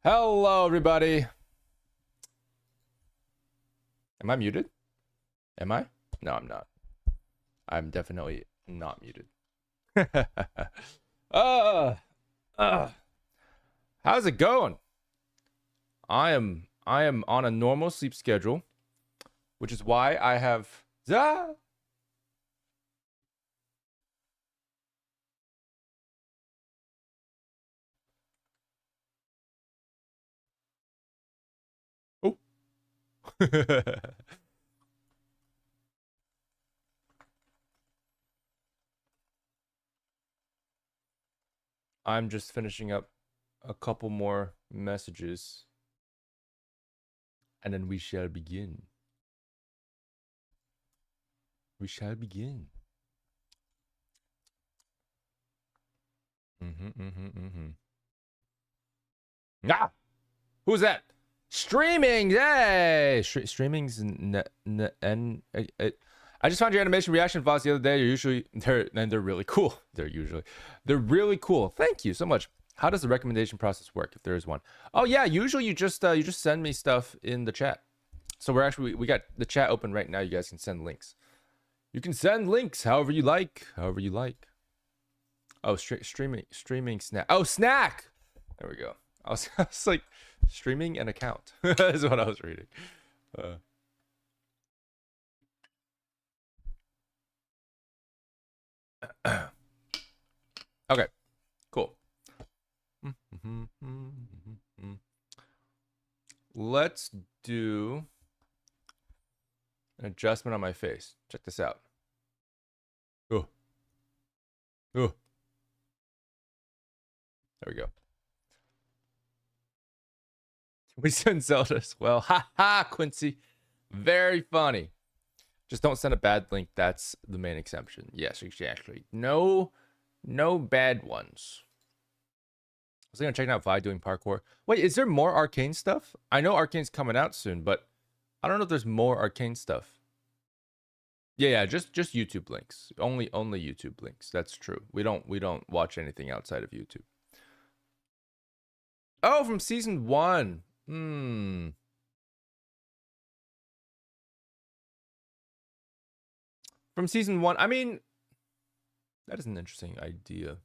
Hello, everybody. Am I muted? Am I? No, I'm not. I'm definitely not muted. uh, uh, how's it going? I am on a normal sleep schedule, which is why I have Oh. I'm just finishing up a couple more messages and then we shall begin. We shall begin. Ah! Who's that? Streaming, yay! Streaming's I just found your animation reaction VODs the other day. They're really cool. They're really cool. Thank you so much. How does the recommendation process work if there is one? Oh yeah, usually you just send me stuff in the chat. So we got the chat open right now. You guys can send links. You can send links however you like. Oh, streaming snack. Oh, snack. There we go. I was like, streaming an account is what I was reading. Okay, cool. Let's do an adjustment on my face. Check this out. Oh. There we go. We send Zelda as well. Ha ha, Quincy. Very funny. Just don't send a bad link. That's the main exception. Yes, exactly. No bad ones. I was gonna check out Vi doing parkour. Wait, is there more Arcane stuff? I know Arcane's coming out soon, but I don't know if there's more Arcane stuff. Yeah, just YouTube links. Only YouTube links. That's true. We don't watch anything outside of YouTube. Oh, from season 1. From season 1. I mean, that is an interesting idea.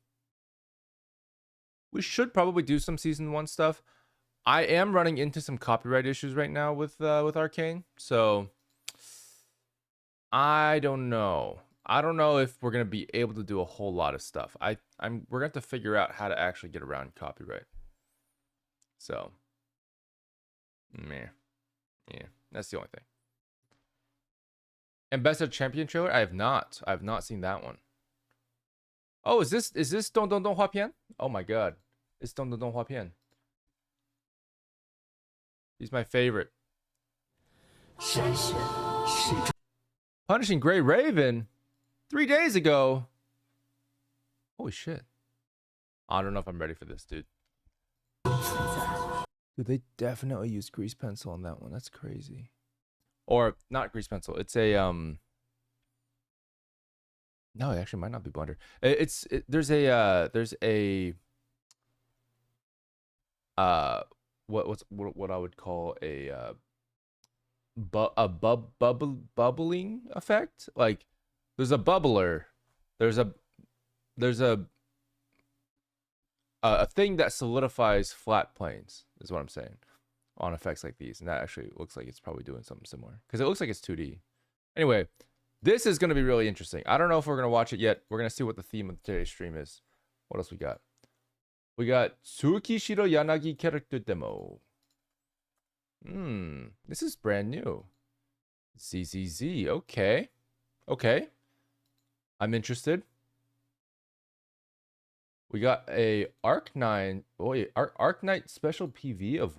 We should probably do some season 1 stuff. I am running into some copyright issues right now with Arcane, so I don't know. I don't know if we're gonna be able to do a whole lot of stuff. We're gonna have to figure out how to actually get around copyright. So, yeah, that's the only thing. And Best of Champion trailer, I have not seen that one. Oh, is this Dong Dong Dong Hua Pian? Oh my god, it's Dong Dong Dong Hua Pian. He's my favorite. Punishing Gray Raven 3 days ago. Holy shit. I don't know if I'm ready for this, dude. Dude, they definitely used grease pencil on that one. That's crazy. Or not grease pencil. It's a no, it actually might not be blender. There's a what I would call a bubbling effect. Like there's a bubbler. There's a thing that solidifies flat planes is what I'm saying on effects like these, and that actually looks like it's probably doing something similar because it looks like it's 2D. Anyway, this is going to be really interesting. I don't know if we're going to watch it yet. We're going to see what the theme of today's stream is. What else we got? We got Tsukishiro Yanagi character demo. This is brand new. ZZZ. Okay. I'm interested. We got a Arc-9. Oh, wait, Arc-Knight special PV of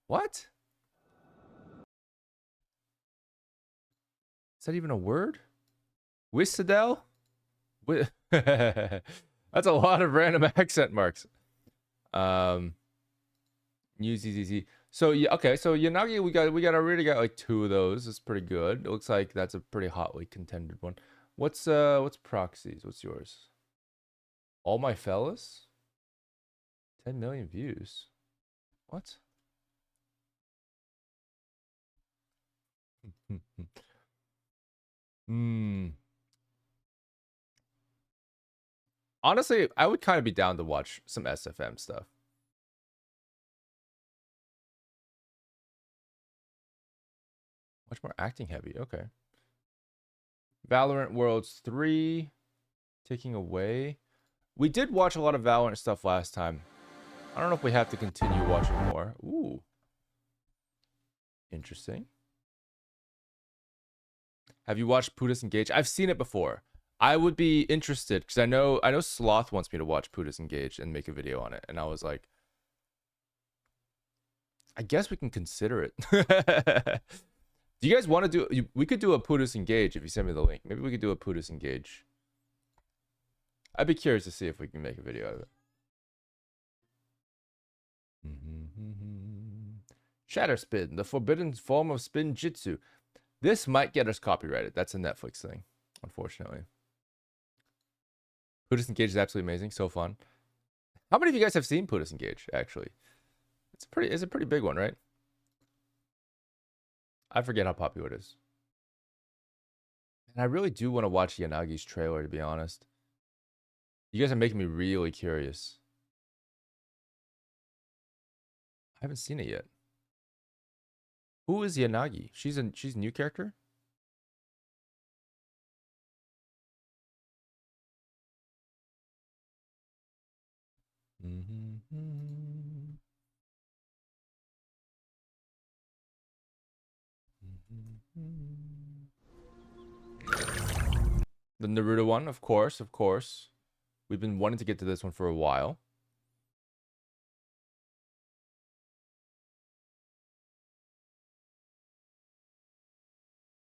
What? Is that even a word? Wissadel? That's a lot of random accent marks. New ZZZ. So yeah, okay. So Yanagi, we already got like 2 of those. It's pretty good. It looks like that's a pretty hotly contended one. What's proxies? What's yours? All My Fellas? 10 million views. What? Hmm. Honestly, I would kind of be down to watch some SFM stuff. Much more acting heavy. Okay. Valorant Worlds 3. Taking away. We did watch a lot of Valorant stuff last time. I don't know if we have to continue watching more. Ooh. Interesting. Have you watched Poo Disengage? I've seen it before. I would be interested because I know Sloth wants me to watch Poo Disengage and make a video on it. And I was like, I guess we can consider it. Do you guys want to do? We could do a Poo Disengage if you send me the link. Maybe we could do a Poo Disengage. I'd be curious to see if we can make a video out of it. Shatter Spin, the forbidden form of spin jitsu. This might get us copyrighted. That's a Netflix thing, unfortunately. Poo Disengage is absolutely amazing. So fun. How many of you guys have seen Poo Disengage, actually? It's a pretty big one, right? I forget how popular it is. And I really do want to watch Yanagi's trailer, to be honest. You guys are making me really curious. I haven't seen it yet. Who is Yanagi? She's a new character? The Naruto one, of course, of course. We've been wanting to get to this one for a while.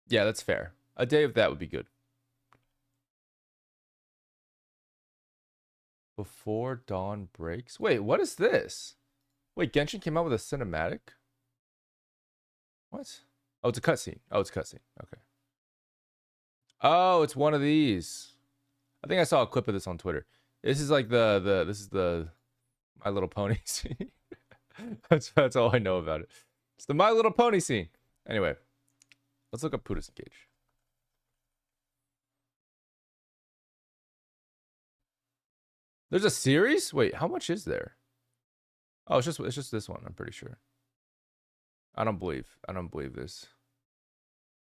Yeah, that's fair. A day of that would be good. Before dawn breaks. Wait, what is this? Wait, Genshin came out with a cinematic? What? Oh, it's a cutscene. Oh, it's a cutscene. Okay. Oh, it's one of these. I think I saw a clip of this on Twitter. This is like this is the My Little Pony scene. that's all I know about it. It's the My Little Pony scene. Anyway, let's look up Poo Disengage. There's a series? Wait, how much is there? Oh, it's just this one, I'm pretty sure. I don't believe this.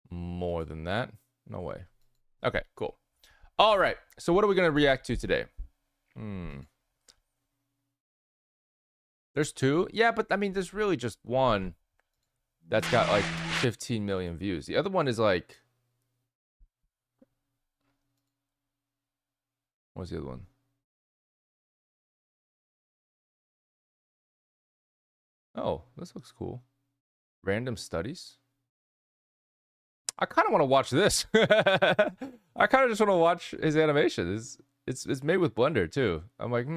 More than that? No way. Okay, cool. All right. So what are we going to react to today? There's two? Yeah, but I mean, there's really just one that's got like 15 million views. The other one is like... What's the other one? Oh, this looks cool. Random studies? I kind of want to watch this. I kind of just want to watch his animation. It's made with Blender too. I'm like,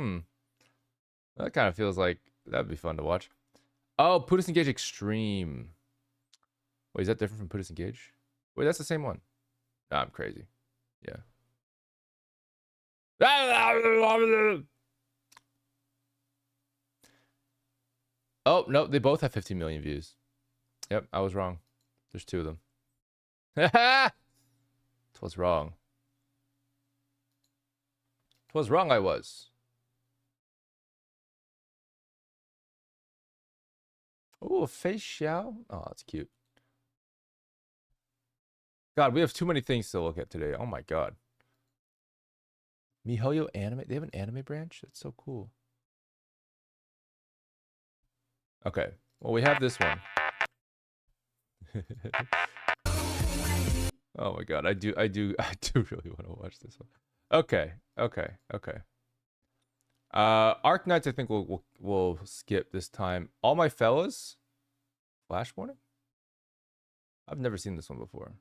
that kind of feels like that'd be fun to watch. Oh, Poo Disengage Extreme. Wait, is that different from Poo Disengage? Wait, that's the same one. Nah, I'm crazy. Yeah. Oh, no, they both have 15 million views. Yep, I was wrong. There's two of them. Twas wrong. Twas wrong I was. Oh, a face Xiao. Oh, that's cute. God, we have too many things to look at today. Oh my god. MiHoYo anime? They have an anime branch? That's so cool. Okay. Well, we have this one. Oh my god, I do really want to watch this one. Okay. Arc Knights, I think we'll skip this time. All My Fellas? Flash Morning? I've never seen this one before.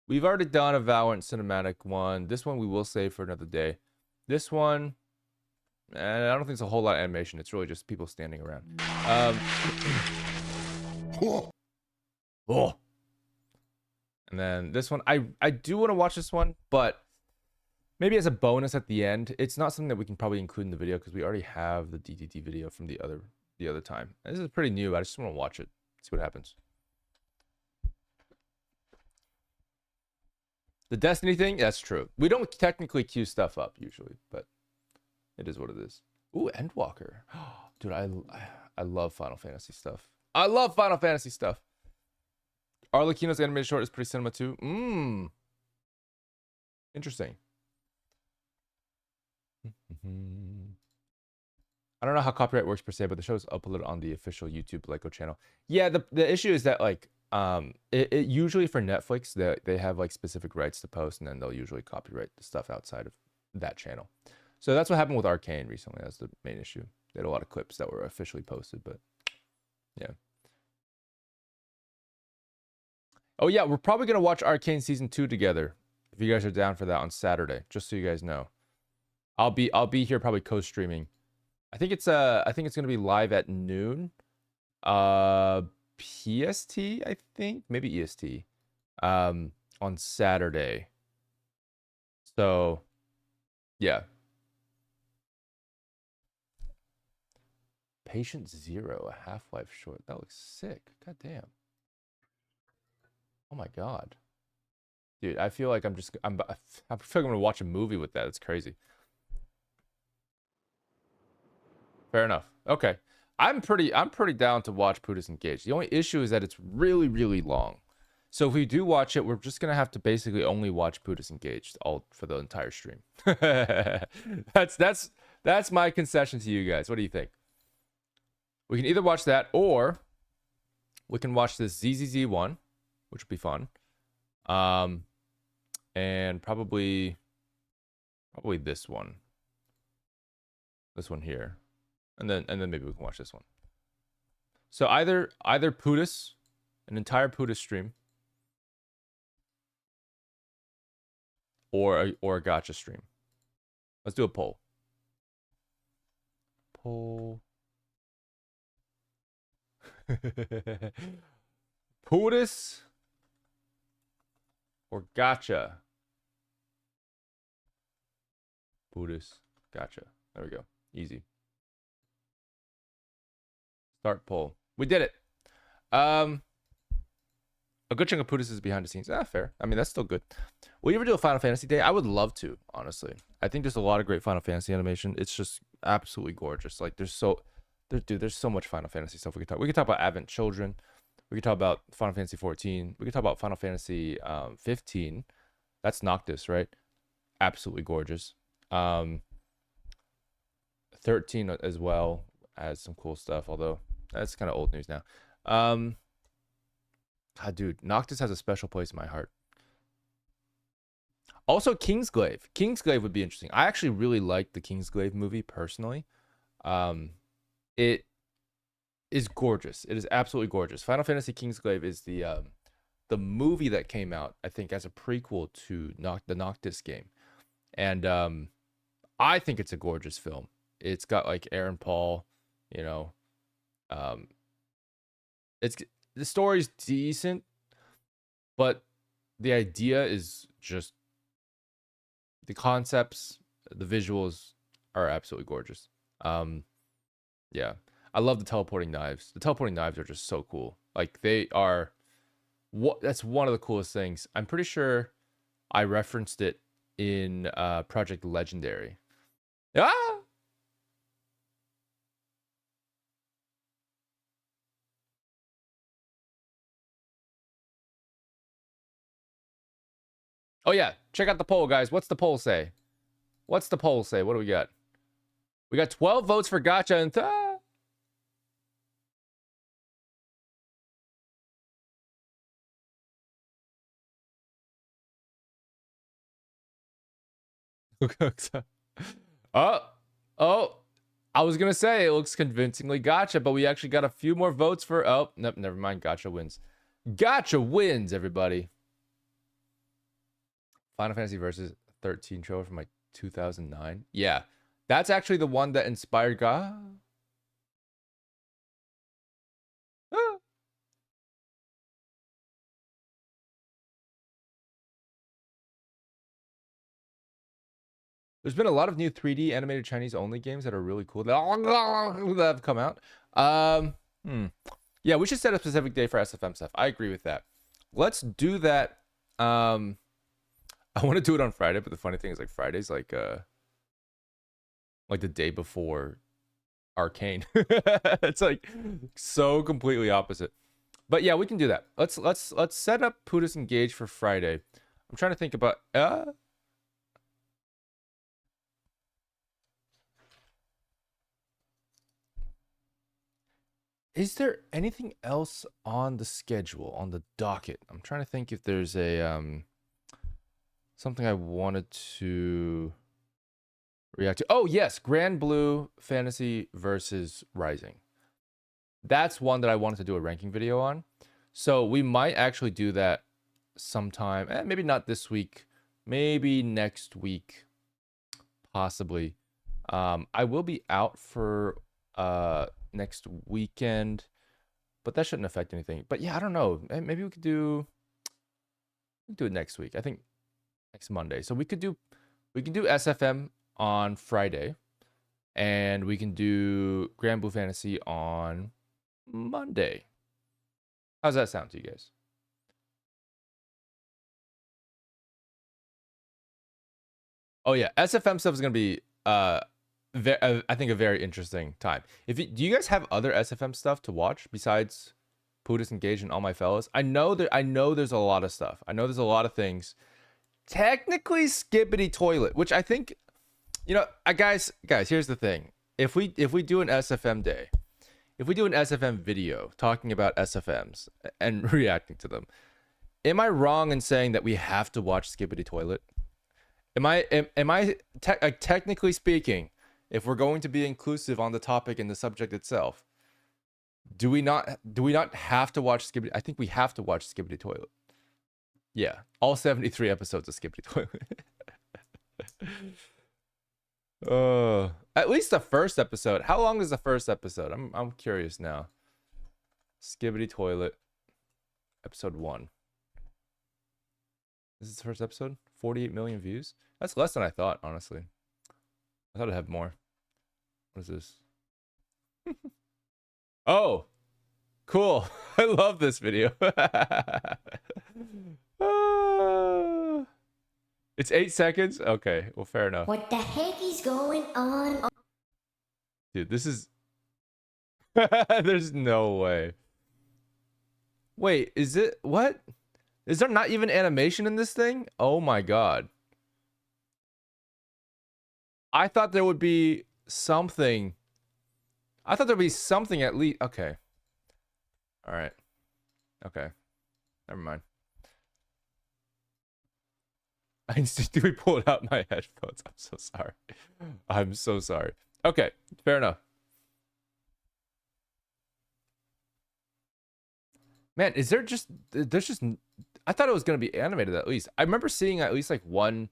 We've already done a Valorant cinematic one. This one we will save for another day. This one, and I don't think it's a whole lot of animation. It's really just people standing around. And then this one, I do want to watch this one, but maybe as a bonus at the end. It's not something that we can probably include in the video because we already have the DDT video from the other time. And this is pretty new. I just want to watch it, see what happens. The Destiny thing, that's true. We don't technically queue stuff up usually, but it is what it is. Ooh, Endwalker. Dude, I love Final Fantasy stuff. I love Final Fantasy stuff. Arlecchino's animated short is pretty cinema too. Interesting. I don't know how copyright works per se, but the show's uploaded on the official YouTube Lyco channel. Yeah, the issue is that like it usually for Netflix they have like specific rights to post, and then they'll usually copyright the stuff outside of that channel. So that's what happened with Arcane recently. That's the main issue. They had a lot of clips that were officially posted, but yeah. Oh yeah, we're probably gonna watch Arcane season 2 together if you guys are down for that on Saturday. Just so you guys know, I'll be here probably co-streaming. I think it's gonna be live at noon, PST. I think maybe EST, on Saturday. So, yeah. Patient Zero, a Half-Life short. That looks sick. God damn. Oh my god, dude. I feel like I feel like I'm gonna watch a movie with that. It's crazy. Fair enough. Okay. I'm pretty down to watch Putis Engage. The only issue is that it's really, really long. So if we do watch it, we're just gonna have to basically only watch Putis Engaged all for the entire stream. That's my concession to you guys. What do you think? We can either watch that or we can watch this ZZZ one, which would be fun. And probably this one. This one here. And then maybe we can watch this one. So either Putis, an entire Putis stream, or a gacha stream. Let's do a poll. Putis or gacha? Putis, gacha. There we go. Easy. Start poll. We did it. A good chunk of Putis is behind the scenes. Fair. I mean, that's still good. Will you ever do a Final Fantasy day? I would love to, honestly. I think there's a lot of great Final Fantasy animation. It's just absolutely gorgeous. Like there's so much Final Fantasy stuff we could talk. We could talk about Advent Children. We could talk about Final Fantasy 14. We could talk about Final Fantasy 15. That's Noctis, right? Absolutely gorgeous. 13 as well has some cool stuff, although that's kind of old news now. God, dude, Noctis has a special place in my heart. Also, Kingsglaive. Kingsglaive would be interesting. I actually really liked the Kingsglaive movie personally. It is gorgeous. It is absolutely gorgeous. Final Fantasy Kingsglaive is the movie that came out, I think, as a prequel to the Noctis game, and I think it's a gorgeous film. It's got like Aaron Paul, you know. The story's decent, but the idea is just the concepts, the visuals are absolutely gorgeous. Yeah, I love the teleporting knives. The teleporting knives are just so cool. Like they are, that's one of the coolest things. I'm pretty sure I referenced it in Project Legendary. Ah. Oh yeah, check out the poll, guys. What's the poll say? What's the poll say? What do we got? We got 12 votes for gacha and oh, I was gonna say it looks convincingly gacha, but we actually got a few more votes for. Oh, nope, never mind. Gacha wins. Gacha wins, everybody. Final Fantasy Versus 13 trailer from like 2009. Yeah, that's actually the one that inspired There's been a lot of new 3D animated Chinese only games that are really cool that have come out. Yeah, we should set a specific day for SFM stuff. I agree with that. Let's do that. I want to do it on Friday, but the funny thing is, like, Friday's like the day before Arcane. It's like so completely opposite. But yeah, we can do that. Let's set up Putis Engage for Friday. I'm trying to think about is there anything else on the schedule, on the docket? I'm trying to think if there's a something I wanted to react to. Oh yes, Grand Blue Fantasy versus Rising. That's one that I wanted to do a ranking video on. So we might actually do that sometime. Maybe not this week. Maybe next week. Possibly. I will be out for next weekend, but that shouldn't affect anything. But yeah, I don't know. Maybe we could do it next week. I think next Monday. So we can do SFM on Friday, and we can do Grand Blue Fantasy on Monday. How's that sound to you guys? Oh yeah, SFM stuff is gonna be I think a very interesting time. Do you guys have other SFM stuff to watch besides Putis Engage and All My Fellas? I know there's a lot of stuff. I know there's a lot of things. Technically, Skibbity Toilet, which I think, guys, here's the thing. If we do an SFM day, if we do an SFM video talking about SFMs and reacting to them, am I wrong in saying that we have to watch Skibbity Toilet? Am I technically speaking, if we're going to be inclusive on the topic and the subject itself, do we not have to watch Skibbity? I think we have to watch Skibbity Toilet. Yeah, all 73 episodes of Skibbity Toilet. At least the first episode. How long is the first episode? I'm curious now. Skibbity Toilet, episode 1. This is the first episode. 48 million views. That's less than I thought, honestly. I thought I'd have more. What is this? Oh, cool. I love this video. It's 8 seconds? Okay, well, fair enough. What the heck is going on? Dude, this is... There's no way. Wait, is it... What? Is there not even animation in this thing? Oh my god. I thought there would be something. I thought there'd be something at least. Okay. All right. Okay. Never mind. I instinctively pulled out my headphones. I'm so sorry. I'm so sorry. Okay. Fair enough. Man, there's just, I thought it was going to be animated at least. I remember seeing at least like one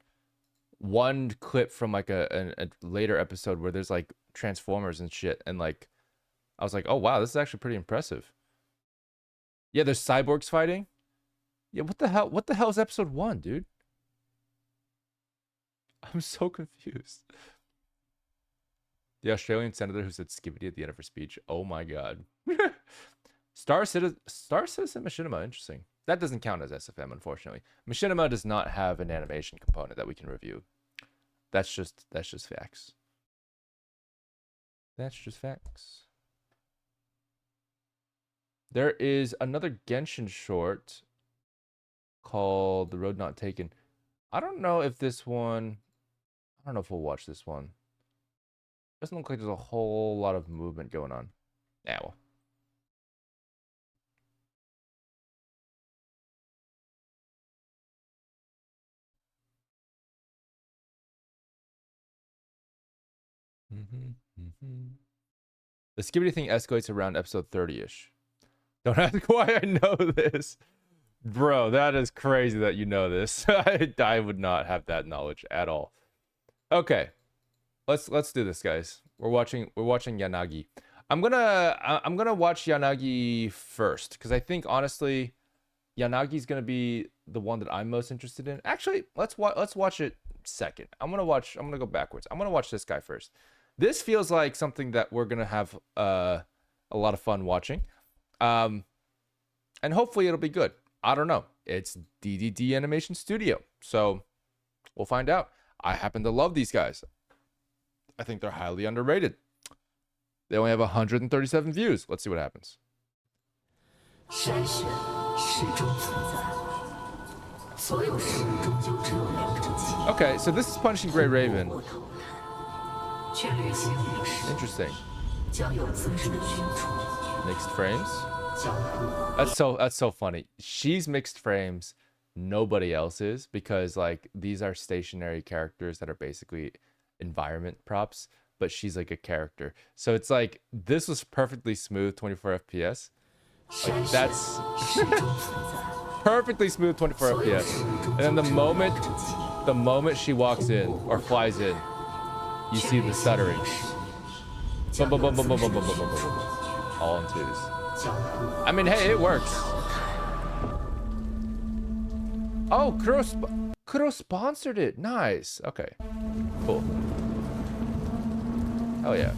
clip from like a later episode where there's like Transformers and shit, and like I was like, oh wow, this is actually pretty impressive. Yeah, there's cyborgs fighting. Yeah, what the hell is episode 1, dude? I'm so confused. The Australian senator who said Skibbity at the end of her speech. Oh my god. Star Citizen Machinima, interesting. That doesn't count as SFM, unfortunately. Machinima does not have an animation component that we can review. That's just facts. That's just facts. There is another Genshin short called The Road Not Taken. I don't know if this one... I don't know if we'll watch this one. Doesn't look like there's a whole lot of movement going on. Yeah, well. The Skibbity thing escalates around episode 30-ish. Don't ask why I know this. Bro, that is crazy that you know this. I would not have that knowledge at all. Okay. Let's do this, guys. We're watching Yanagi. I'm gonna watch Yanagi first, because I think honestly Yanagi's gonna be the one that I'm most interested in. Actually, let's watch it second. I'm gonna go backwards. I'm gonna watch this guy first. This feels like something that we're gonna have a lot of fun watching. And hopefully it'll be good. I don't know. It's DDD Animation Studio. So we'll find out. I happen to love these guys. I think they're highly underrated. They only have 137 views. Let's see what happens. Okay, so this is Punishing Gray Raven. Interesting. Mixed frames. That's so funny. She's mixed frames. Nobody else is, because like these are stationary characters that are basically environment props, but she's like a character. So it's like this was perfectly smooth 24 FPS. Like that's perfectly smooth 24 FPS. And then the moment she walks in or flies in, you see the stuttering. Boom, boom, boom, boom, boom, boom, boom, boom, boom, boom, boom. All in twos. I mean, hey, it works. Oh, Kuro sponsored it. Nice. Okay. Cool. Oh yeah.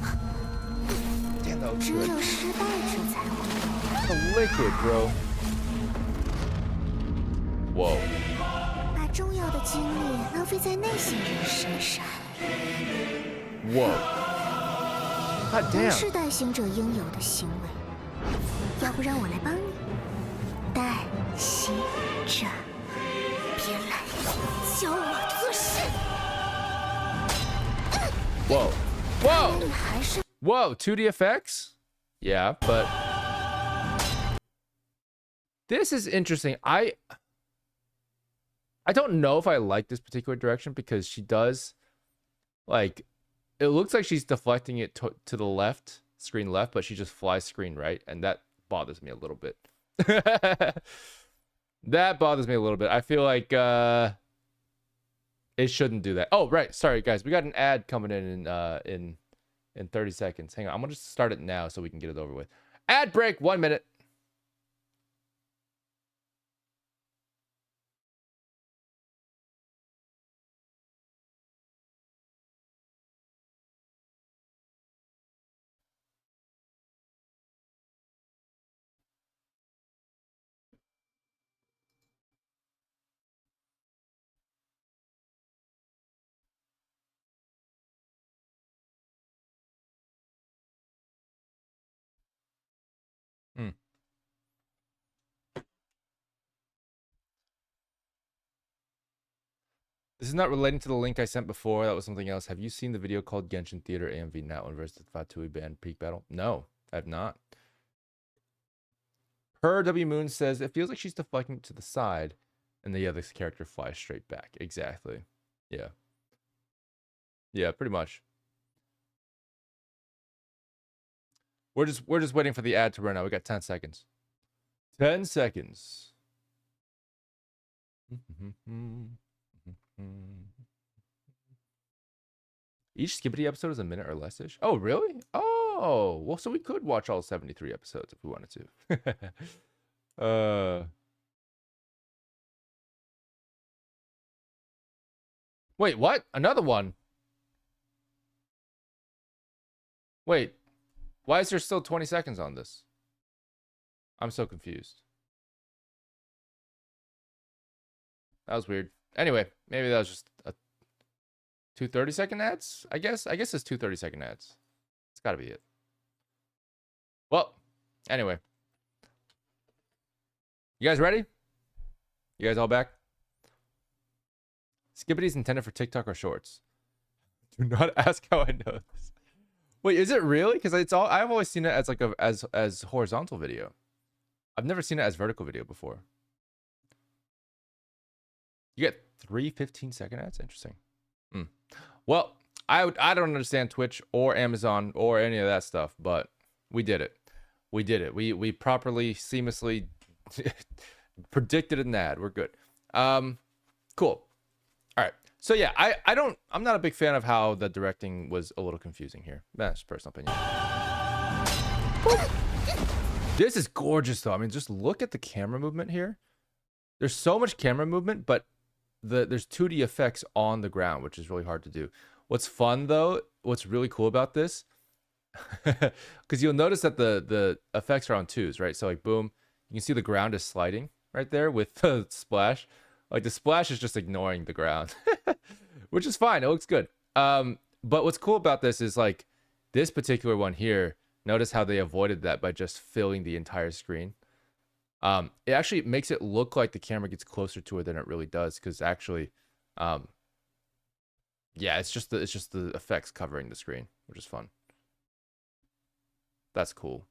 Damn, that looks good. The liquid, bro. Whoa. Whoa. God damn. Whoa. Whoa. Whoa, 2D effects? Yeah, but this is interesting. I don't know if I like this particular direction, because she does, like, it looks like she's deflecting it to the left, screen left, but she just flies screen right, and that bothers me a little bit. That bothers me a little bit. I feel like it shouldn't do that. Oh, right. Sorry, guys. We got an ad coming in 30 seconds. Hang on. I'm going to just start it now so we can get it over with. Ad break. 1 minute. This is not relating to the link I sent before. That was something else. Have you seen the video called Genshin Theater AMV Natlan versus Fatui Band Peak Battle? No, I have not. Per W Moon says it feels like she's deflecting to the side, and the other character flies straight back. Exactly. Yeah. Yeah, pretty much. We're just waiting for the ad to run out. We got 10 seconds. 10 seconds. Each Skibbity episode is a minute or less-ish. Oh, really? Oh, well, so we could watch all 73 episodes if we wanted to. Wait, what? Another one? Wait, why is there still 20 seconds on this? I'm so confused. That was weird. Anyway, maybe that was just a 2 30-second ads, I guess. I guess it's 2 30-second ads. It's got to be it. Well, anyway. You guys ready? You guys all back? Skibbity's intended for TikTok or Shorts. Do not ask how I know this. Wait, is it really? Because it's all, I've always seen it as like as horizontal video. I've never seen it as vertical video before. You get 3 15-second ads? Interesting. Well, I don't understand Twitch or Amazon or any of that stuff, but we did it. We did it. We properly, seamlessly predicted an ad. We're good. Cool. All right. So yeah, I'm not a big fan of how the directing was a little confusing here. That's personal opinion. This is gorgeous though. I mean, just look at the camera movement here. There's so much camera movement, but there's 2D effects on the ground, which is really hard to do. What's fun though, what's really cool about this, because you'll notice that the effects are on twos, right? So like boom, you can see the ground is sliding right there with the splash. Like the splash is just ignoring the ground, which is fine. It looks good. But what's cool about this is like this particular one here. Notice how they avoided that by just filling the entire screen. It actually makes it look like the camera gets closer to it than it really does, because actually, yeah, it's just the effects covering the screen, which is fun. That's cool.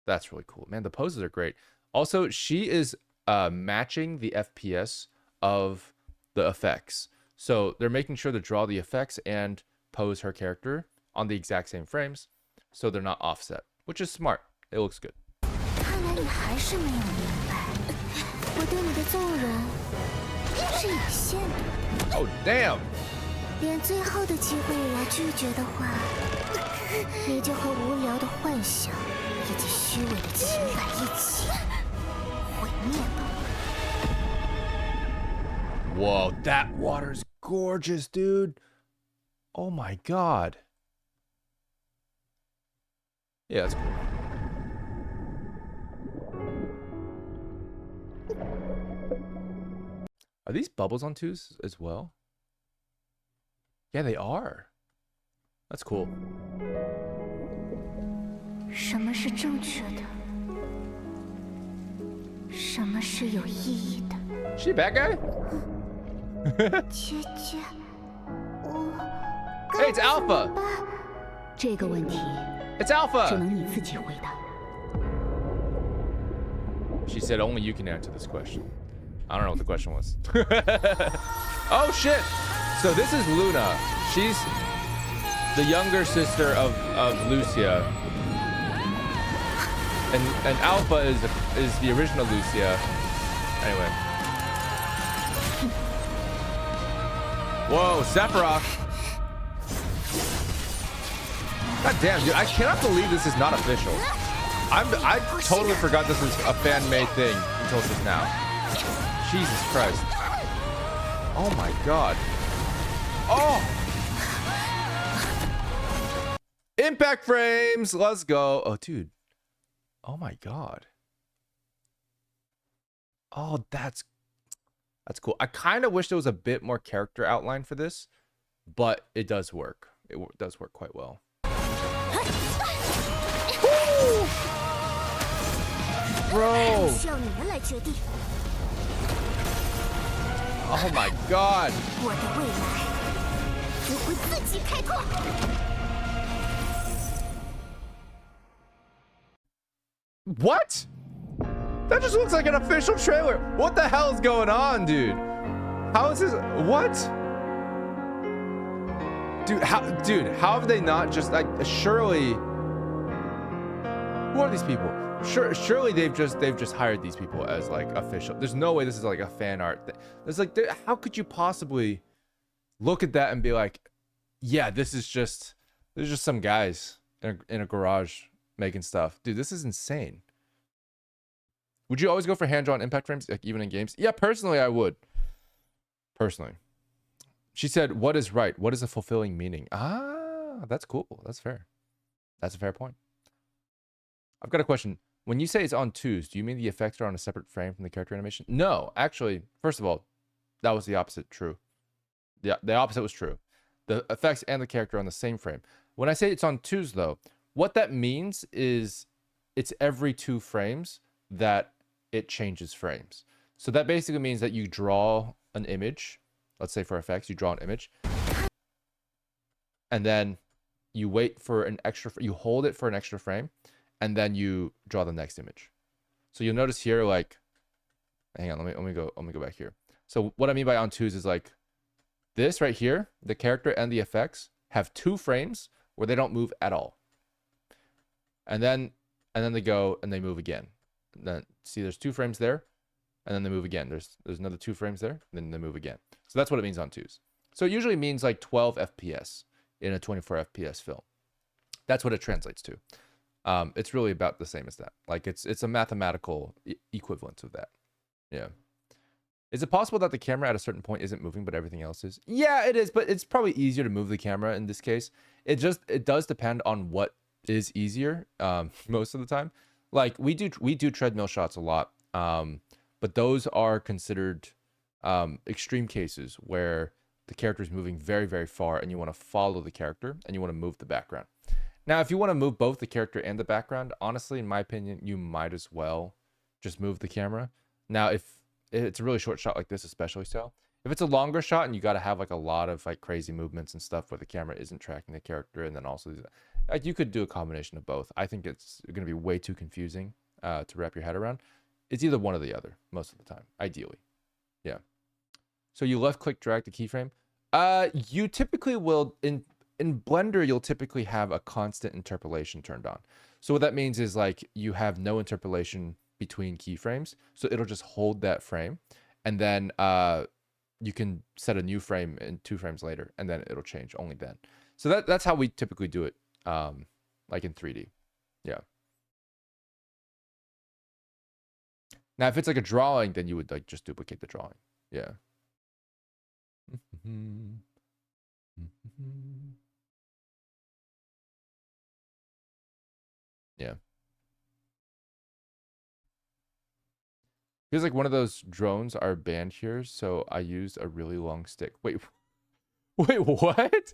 That's really cool, man. The poses are great. Also, she is matching the FPS of the effects, so they're making sure to draw the effects and pose her character on the exact same frames, so they're not offset, which is smart. It looks good. 看来你还是没有明白，我对你的纵容是有限度的。 Oh damn! 连最后的机会也要拒绝的话，你就和无聊的幻想以及虚伪的情感一起毁灭吧。 Whoa, that water's gorgeous, dude. Oh my god. Yeah, that's cool. Are these bubbles on twos as well? Yeah, they are. That's cool. 什么是正确的？什么是有意义的？ She a bad guy? 姐姐，我 Hey, it's Alpha. 这个问题 It's 只 Alpha. 能你自己回答。 She said only you can answer this question. I don't know what the question was. Oh shit! So this is Luna. She's the younger sister of Lucia. And Alpha is the original Lucia. Anyway. Whoa, Sephiroth. God damn, dude, I cannot believe this is not official. I totally forgot this was a fan-made thing until just now. Jesus Christ. Oh my god. Oh! Impact frames! Let's go. Oh, dude. Oh my god. Oh, that's cool. I kind of wish there was a bit more character outline for this, but it does work. It does work quite well. Bro! Oh my god! 我的未来，我会自己开拓。 What? That just looks like an official trailer. What the hell is going on, dude? How is this? What? Dude, how have they not just like surely? Who are these people? Surely they've just hired these people as like official. There's no way this is like a fan art thing. There's like, how could you possibly look at that and be like, yeah, there's just some guys in a garage making stuff. Dude, this is insane. Would you always go for hand-drawn impact frames, like even in games? Yeah, personally, I would. Personally. She said, what is right? What is a fulfilling meaning? Ah, that's cool. That's fair. That's a fair point. I've got a question. When you say it's on twos, do you mean the effects are on a separate frame from the character animation? No, actually, first of all, that was the opposite true. Yeah, the opposite was true. The effects and the character are on the same frame. When I say it's on twos, though, what that means is it's every 2 frames that it changes frames. So that basically means that you draw an image. Let's say for effects, you draw an image. And then you wait for an extra, you hold it for an extra frame, and then you draw the next image. So you'll notice here, like, hang on, let me go back here. So what I mean by on twos is like this right here, the character and the effects have 2 frames where they don't move at all. And then they go and they move again. And then see, there's 2 frames there, and then they move again. There's another 2 frames there, and then they move again. So that's what it means on twos. So it usually means like 12 FPS in a 24 FPS film. That's what it translates to. It's really about the same as that. Like it's a mathematical equivalent of that. Yeah. Is it possible that the camera at a certain point isn't moving, but everything else is? Yeah, it is, but it's probably easier to move the camera in this case. It does depend on what is easier most of the time. Like we do treadmill shots a lot, but those are considered extreme cases where the character is moving very, very far and you want to follow the character and you want to move the background. Now, if you want to move both the character and the background, honestly, in my opinion, you might as well just move the camera. Now, if it's a really short shot like this, especially so, if it's a longer shot and you got to have like a lot of like crazy movements and stuff where the camera isn't tracking the character, and then also like you could do a combination of both. I think it's going to be way too confusing to wrap your head around. It's either one or the other most of the time, ideally. Yeah. So you left click drag the keyframe. You typically will in Blender, you'll typically have a constant interpolation turned on. So what that means is like you have no interpolation between keyframes. So it'll just hold that frame, and then you can set a new frame in 2 frames later, and then it'll change only then. So that's how we typically do it, like in 3D. Yeah. Now, if it's like a drawing, then you would like just duplicate the drawing. Yeah. Yeah. Feels like one of those drones are banned here, so I used a really long stick. Wait, wait, what?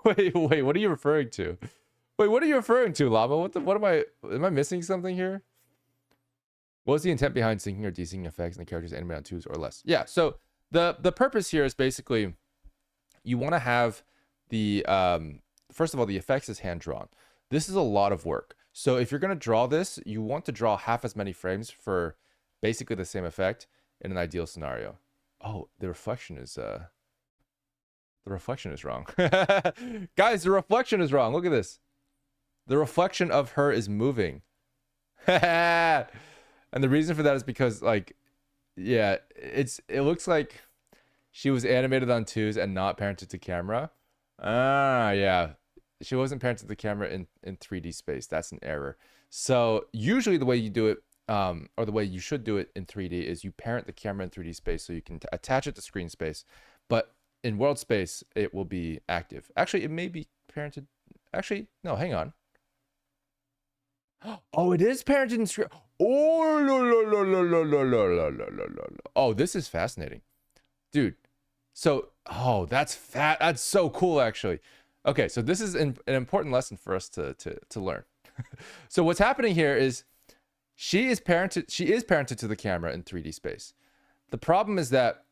Wait, what are you referring to? Wait, what are you referring to, Llama? What am I missing something here? What was the intent behind syncing or desyncing effects and the characters animated on 2s or less? Yeah, so the purpose here is basically you want to have the first of all, the effects is hand drawn. This is a lot of work. So if you're going to draw this, you want to draw half as many frames for basically the same effect in an ideal scenario. Oh, the reflection is wrong. Guys, the reflection is wrong. Look at this. The reflection of her is moving. And the reason for that is because, like, yeah, it looks like she was animated on 2s and not parented to camera. Yeah. She wasn't parented to camera in 3D space. That's an error. So usually the way you do it, or the way you should do it in 3D, is you parent the camera in 3D space so you can attach it to screen space. But in world space, it will be active. Actually, it may be parented. Actually, no, hang on. Oh, it is parented in screen. Oh, this is fascinating, dude. So, oh, that's so cool, actually. Okay, so this is an important lesson for us to learn. So what's happening here is she is parented to the camera in 3D space. The problem is that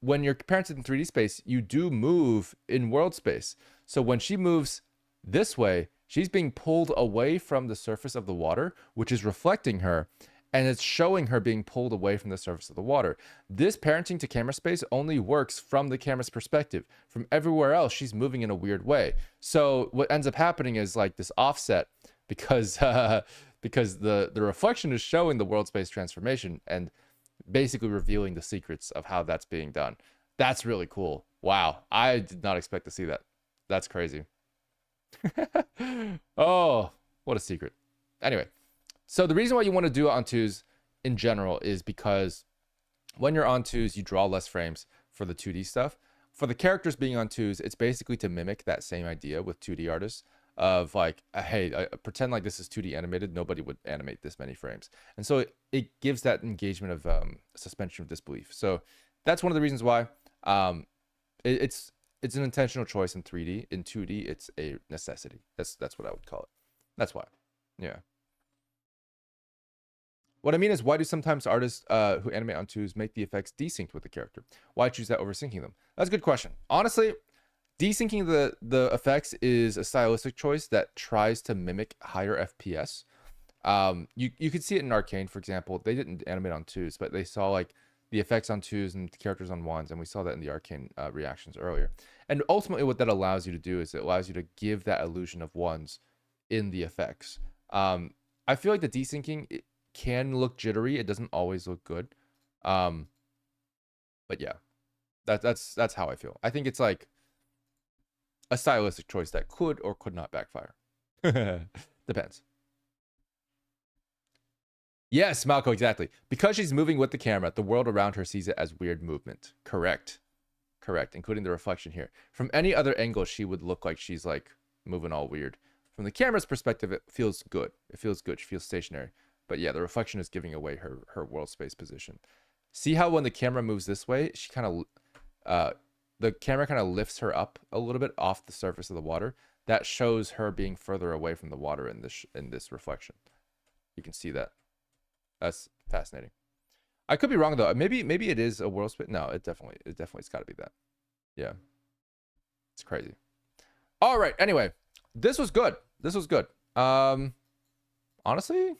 when you're parented in 3D space, you do move in world space. So when she moves this way, she's being pulled away from the surface of the water, which is reflecting her, and it's showing her being pulled away from the surface of the water. This parenting to camera space only works from the camera's perspective. From everywhere else, she's moving in a weird way. So what ends up happening is like this offset, because the reflection is showing the world space transformation and basically revealing the secrets of how that's being done. That's really cool. Wow, I did not expect to see that. That's crazy. Oh, what a secret. Anyway, so the reason why you want to do it on 2s in general is because when you're on 2s, you draw less frames for the 2D stuff. For the characters being on 2s, it's basically to mimic that same idea with 2D artists of like, hey, pretend like this is 2D animated. Nobody would animate this many frames. And so it gives that engagement of suspension of disbelief. So that's one of the reasons why it's an intentional choice in 3D. In 2D, it's a necessity. That's what I would call it. That's why. Yeah. What I mean is, why do sometimes artists who animate on 2s make the effects desynced with the character? Why choose that over syncing them? That's a good question. Honestly, desyncing the effects is a stylistic choice that tries to mimic higher FPS. You could see it in Arcane, for example. They didn't animate on 2s, but they saw like the effects on 2s and the characters on 1s, and we saw that in the Arcane reactions earlier. And ultimately, what that allows you to do is it allows you to give that illusion of 1s in the effects. I feel like the desyncing can look jittery. It doesn't always look good. But yeah, that's how I feel. I think it's like a stylistic choice that could or could not backfire. Depends. Yes, Malco, exactly. Because she's moving with the camera, the world around her sees it as weird movement. Correct. Correct, including the reflection here. From any other angle, she would look like she's like moving all weird. From the camera's perspective, it feels good. It feels good. She feels stationary. But yeah, the reflection is giving away her world space position. See how when the camera moves this way, she kind of, the camera kind of lifts her up a little bit off the surface of the water. That shows her being further away from the water in this reflection. You can see that. That's fascinating. I could be wrong though. Maybe it is a world space. No, it definitely's got to be that. Yeah, it's crazy. All right. Anyway, this was good. This was good. Honestly,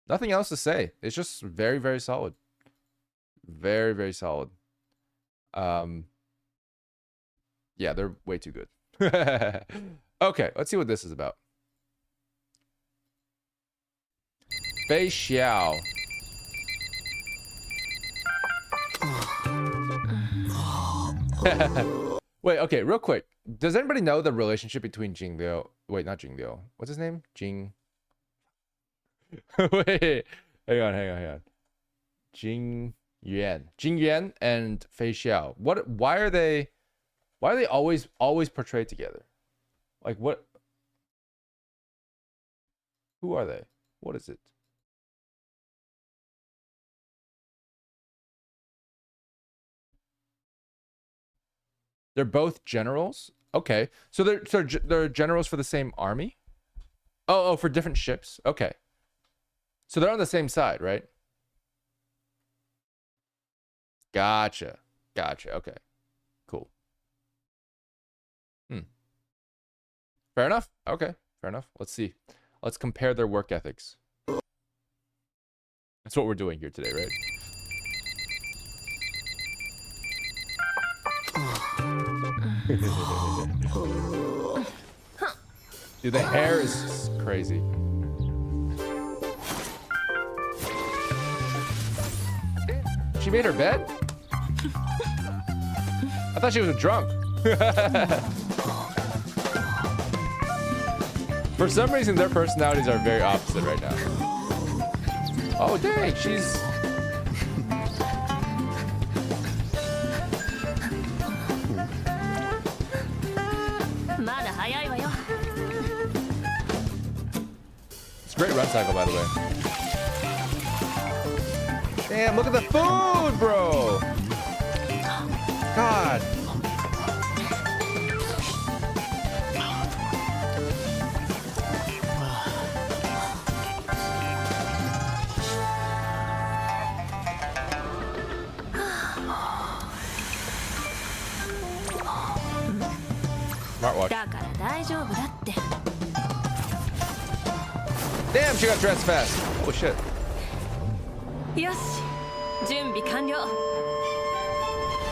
nothing else to say. It's just very, very solid. Very, very solid. Yeah, they're way too good. Okay, let's see what this is about. Fei Xiao. Wait, okay, real quick. Does anybody know the relationship between Jing Liu? Wait, not Jing Liu. What's his name? Jing. Wait, hang on. Jing Yuan and Fei Xiao. Why are they always portrayed together? Like what? Who are they? What is it? They're both generals. Okay, so they're generals for the same army. Oh, for different ships. Okay, so they're on the same side, right? Gotcha. Okay, cool. Fair enough. Okay, fair enough. Let's see. Let's compare their work ethics. That's what we're doing here today, right? Dude, the hair is crazy. She made her bed? I thought she was a drunk. For some reason, their personalities are very opposite right now. Oh, dang, she's... It's a great run cycle, by the way. Damn, look at the food, bro! God. Smartwatch. Damn, she got dressed fast. Oh shit. Yoshi, 準備完了.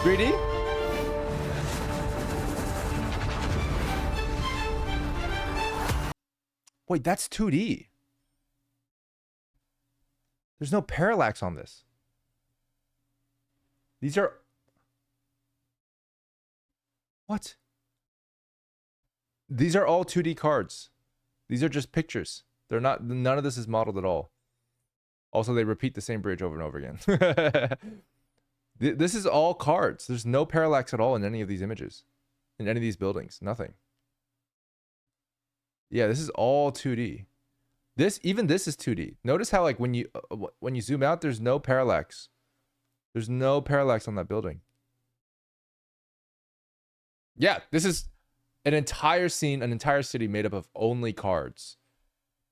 3D? Wait, that's 2D. There's no parallax on this. These are... What? These are all 2D cards. These are just pictures. They're not... None of this is modeled at all. Also, they repeat the same bridge over and over again. This is all cards. There's no parallax at all in any of these images. In any of these buildings. Nothing. Yeah, this is all 2D. Even this is 2D. Notice how like when you zoom out, there's no parallax. There's no parallax on that building. Yeah, this is an entire scene, an entire city made up of only cards.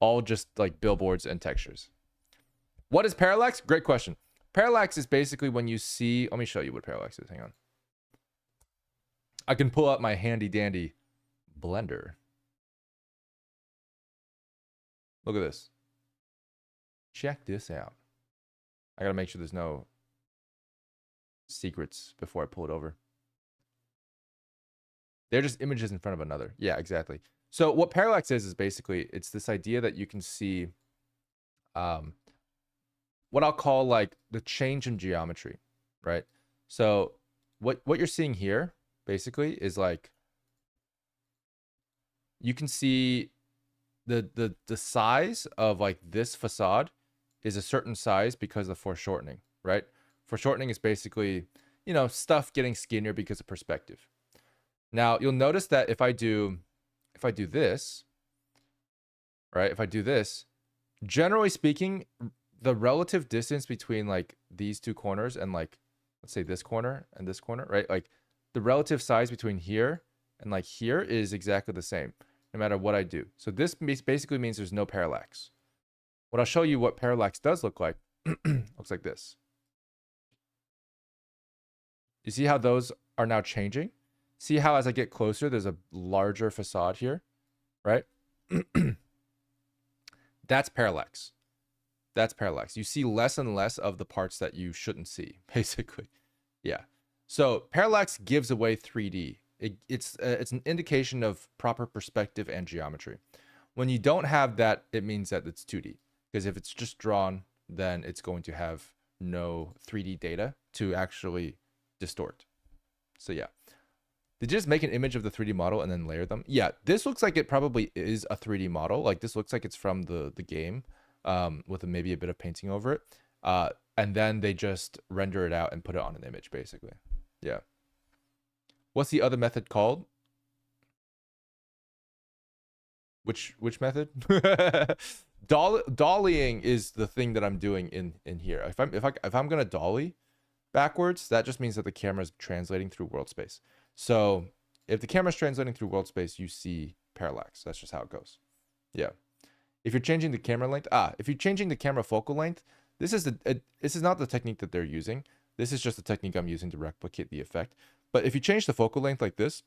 All just like billboards and textures. What is parallax? Great question. Parallax is basically when you see... Let me show you what parallax is. Hang on. I can pull out my handy dandy blender. Look at this. Check this out. I gotta make sure there's no secrets before I pull it over. They're just images in front of another. Yeah, exactly. So what parallax is basically, it's this idea that you can see what I'll call like the change in geometry, right? So what you're seeing here basically is like, you can see the size of like this facade is a certain size because of foreshortening, right? Foreshortening is basically, stuff getting skinnier because of perspective. Now you'll notice that if I do this, right? If I do this, generally speaking, the relative distance between like these two corners and like, let's say this corner and this corner, right? Like the relative size between here and like here is exactly the same, no matter what I do. So this basically means there's no parallax. What I'll show you what parallax does look like, looks like this. You see how those are now changing? See how as I get closer, there's a larger facade here, right? That's parallax. That's parallax. You see less and less of the parts that you shouldn't see, basically. Yeah. So parallax gives away 3D. It's an indication of proper perspective and geometry. When you don't have that, it means that it's 2D. Because if it's just drawn, then it's going to have no 3D data to actually distort. So yeah. Did you just make an image of the 3D model and then layer them? Yeah, this looks like it probably is a 3D model. Like this looks like it's from the game with maybe a bit of painting over it. And then they just render it out and put it on an image, basically. Yeah. What's the other method called? Which method? Dollying is the thing that I'm doing in here. If I'm gonna dolly backwards, that just means that the camera is translating through world space. So if the camera's translating through world space, you see parallax. That's just how it goes. Yeah. If you're changing the camera length, if you're changing the camera focal length, this is not the technique that they're using. This is just the technique I'm using to replicate the effect. But if you change the focal length like this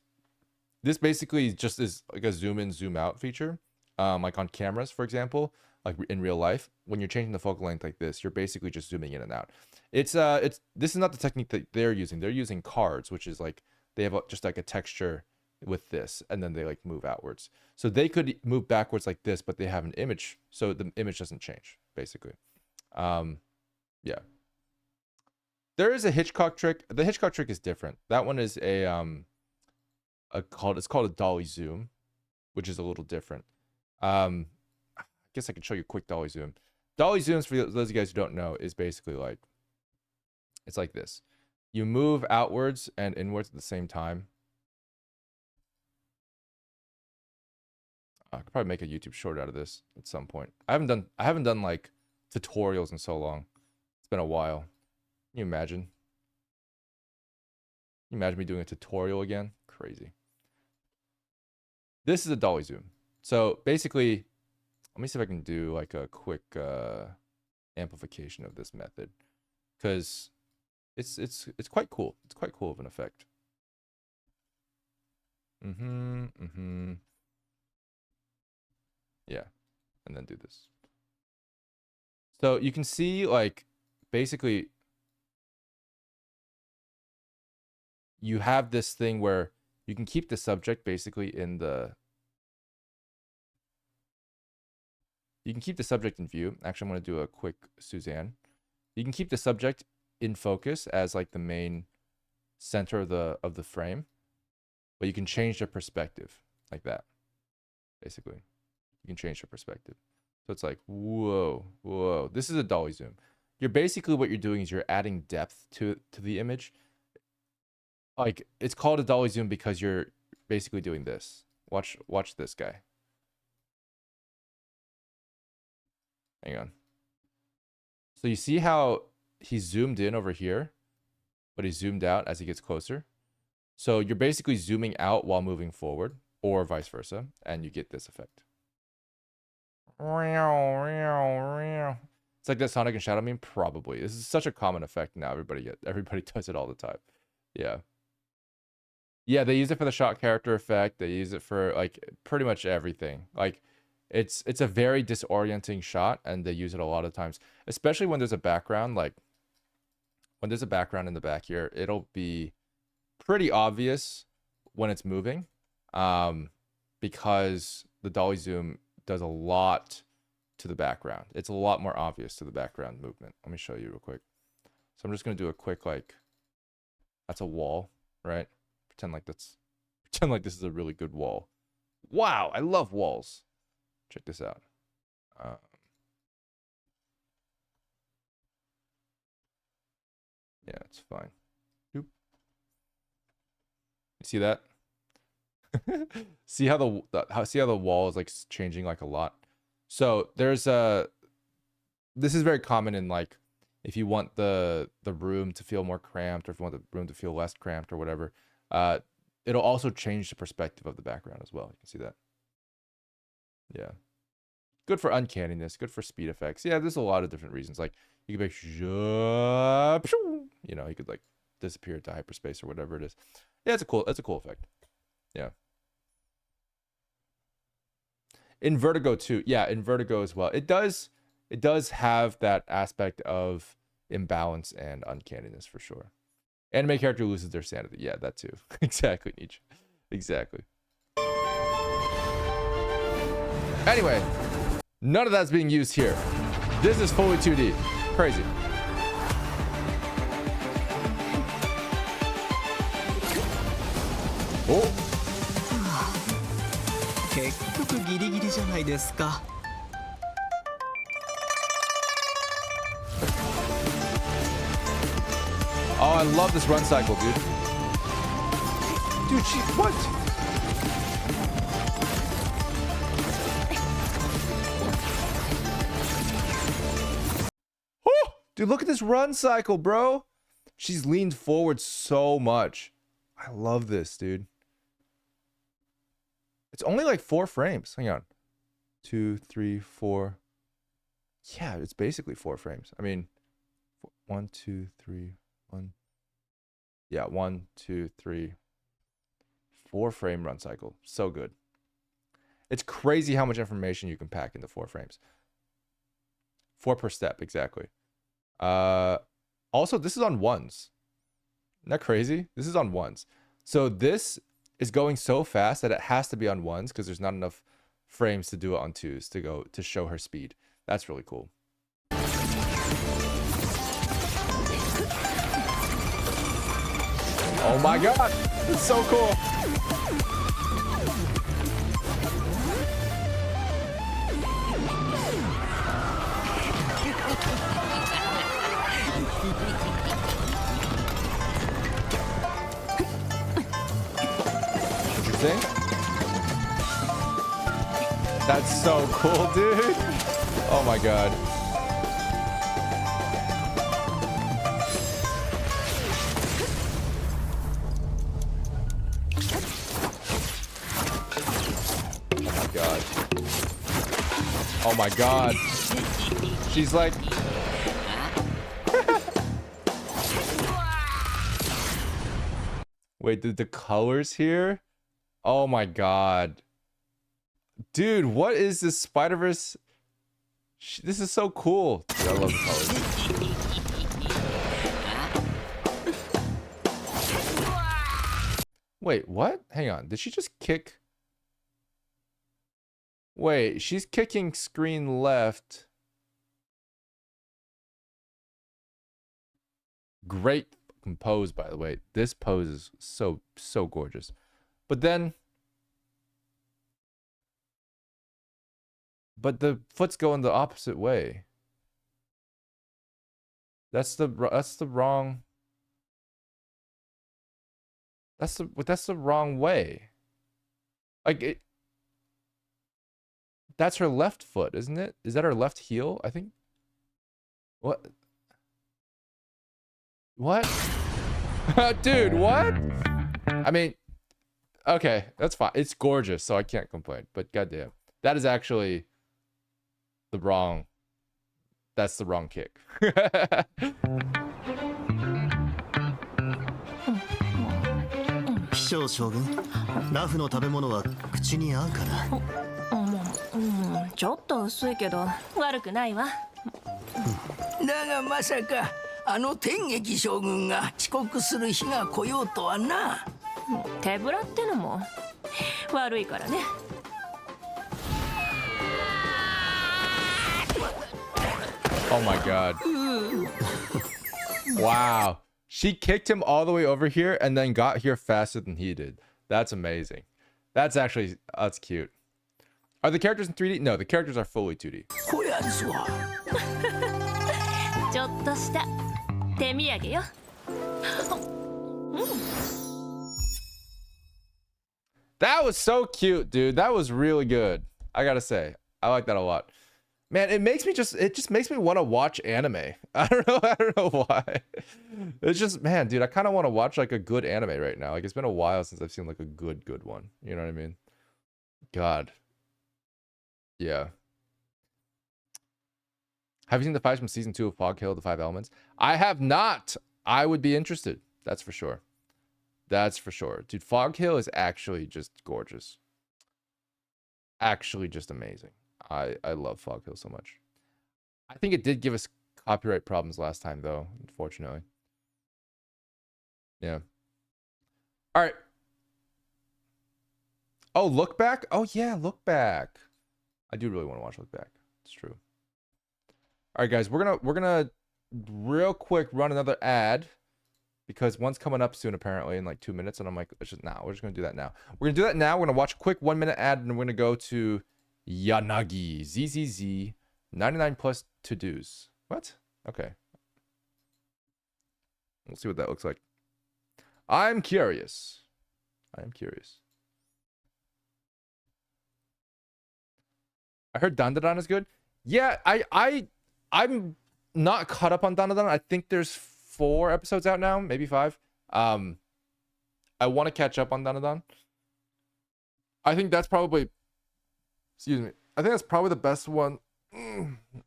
basically just is like a zoom in, zoom out feature. Like on cameras, for example, like in real life, when you're changing the focal length like this, you're basically just zooming in and out. This is not the technique that they're using. They're using cards, which is like they have just like a texture with this, and then they like move outwards. So they could move backwards like this, but they have an image, so the image doesn't change, basically. Yeah. There is a Hitchcock trick. The Hitchcock trick is different. That one is it's called a dolly zoom, which is a little different. I guess I could show you a quick dolly zoom. Dolly zooms, for those of you guys who don't know, is basically like, it's like this. You move outwards and inwards at the same time. I could probably make a YouTube short out of this at some point. I haven't done like tutorials in so long. It's been a while. Can you imagine? Can you imagine me doing a tutorial again? Crazy. This is a dolly zoom. So basically, let me see if I can do like a quick amplification of this method, because it's quite cool. It's quite cool of an effect. Yeah, and then do this. So you can see like basically you have this thing where you can keep the subject basically in the view. Actually, I'm going to do a quick Suzanne. You can keep the subject in focus as like the main center of the frame, but you can change the perspective like that. Basically, you can change the perspective. So it's like, whoa. This is a dolly zoom. You're basically, what you're doing is you're adding depth to the image. Like, it's called a dolly zoom because you're basically doing this. Watch this guy. Hang on. So you see how he zoomed in over here, but he zoomed out as he gets closer. So you're basically zooming out while moving forward, or vice versa, and you get this effect. It's like that Sonic and Shadow meme, probably. This is such a common effect now. Everybody does it all the time. Yeah. Yeah, they use it for the shot character effect. They use it for like pretty much everything. Like it's a very disorienting shot, and they use it a lot of times, especially when there's a background. Like when there's a background in the back here, it'll be pretty obvious when it's moving, because the dolly zoom does a lot to the background. It's a lot more obvious to the background movement. Let me show you real quick. So I'm just gonna do a quick, like, that's a wall, right? Pretend like this is a really good wall. Wow, I love walls. Check this out. Yeah, it's fine. Doop. You see that? See how the wall is like changing like a lot. So there's this is very common in like if you want the room to feel more cramped, or if you want the room to feel less cramped or whatever, it'll also change the perspective of the background as well. You can see that. Yeah. Good for uncanniness, good for speed effects. Yeah, there's a lot of different reasons. Like you could make, you know, you could like disappear to hyperspace or whatever it is. Yeah, it's a cool effect. Yeah. In Vertigo too. Yeah, in Vertigo as well. It does have that aspect of imbalance and uncanniness for sure. Anime character loses their sanity. Yeah, that too. Exactly, Nietzsche. Exactly. Anyway, none of that's being used here. This is fully 2D. Crazy. Oh. 結局ギリギリじゃないですか。 Oh, I love this run cycle, dude. Dude, what? Oh, dude, look at this run cycle, bro. She's leaned forward so much. I love this, dude. It's only like 4 frames. Hang on. 2, 3, 4. Yeah, it's basically 4 frames. I mean, 1, 2, 3, 1. Yeah, 1, 2, 3, 4 frame run cycle. So good. It's crazy how much information you can pack into 4 frames. 4 per step, exactly. Also, this is on ones. Isn't that crazy? This is on ones. So this is going so fast that it has to be on ones because there's not enough frames to do it on twos to show her speed. That's really cool. Oh my god, it's so cool. Interesting. That's so cool, dude. Oh my god. Oh my god. She's like... Wait, the colors here? Oh my god. Dude, what is this Spider-Verse? This is so cool. Dude, I love the colors. Wait, what? Hang on. Did she just kick... Wait, she's kicking screen left. Great pose, by the way. This pose is so gorgeous. But then... But the foot's going the opposite way. That's the wrong... That's the wrong way. Like it... That's her left foot, isn't it? Is that her left heel? I think. What? What? Dude, what? I mean, okay, that's fine. It's gorgeous, so I can't complain. But goddamn, that is actually the wrong. That's the wrong kick. 少将軍、ラフの食べ物は口に合うかな。ちょっと薄いけど悪くないわ。だがまさかあの天撃将軍が遅刻する日が来ようとはな。手ぶらってのも悪いからね。Oh my god. Wow. She kicked him all the way over here and then got here faster than he did. That's amazing. That's cute. Are the characters in 3D? No, the characters are fully 2D. こやつはちょっとした手土産よ。That was so cute, dude. That was really good. I gotta say, I like that a lot. Man, it just makes me want to watch anime. I don't know why. It's just, man, dude, I kind of want to watch like a good anime right now. Like it's been a while since I've seen like a good one. You know what I mean? God. Yeah. Have you seen the fights from season 2 of Fog Hill, The Five Elements? I have not. I would be interested. That's for sure. That's for sure. Dude, Fog Hill is actually just gorgeous. Actually just amazing. I love Fog Hill so much. I think it did give us copyright problems last time, though, unfortunately. Yeah. All right. Oh, Look Back? Oh, yeah, Look Back. I do really want to watch Look Back. It's true. All right, guys, we're gonna real quick run another ad because one's coming up soon, apparently, in like 2 minutes, and I'm like, it's just now. We're just gonna do that now. We're gonna do that now. We're gonna watch a quick 1 minute ad, and we're gonna go to Yanagi ZZZ 99 plus to dos. What? Okay. We'll see what that looks like. I'm curious. I am curious. I heard Dandadan is good. Yeah, I'm not caught up on Dandadan. I think there's 4 episodes out now, maybe 5. I want to catch up on Dandadan. I think that's probably, excuse me, I think that's probably the best one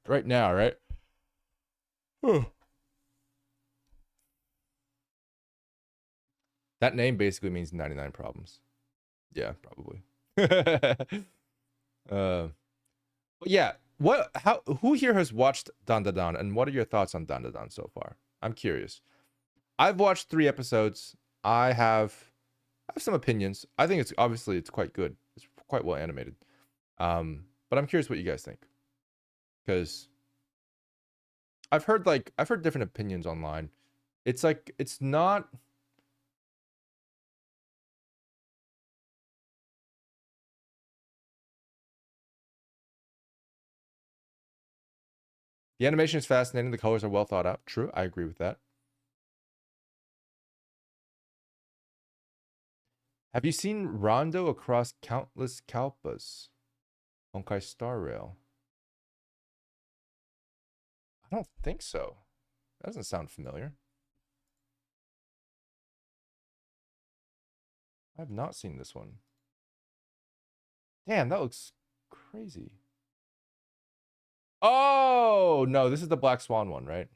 right now, right? That name basically means 99 problems. Yeah, probably. But yeah, who here has watched Dandadan, and what are your thoughts on Dandadan so far? I'm curious. I've watched 3 episodes. I have some opinions. I think it's quite good. It's quite well animated. But I'm curious what you guys think, because I've heard different opinions online. It's like it's not. The animation is fascinating. The colors are well thought out. True, I agree with that. Have you seen Rondo across countless kalpas? Honkai Star Rail. I don't think so. That doesn't sound familiar. I have not seen this one. Damn, that looks crazy. Oh, no, this is the Black Swan one, right?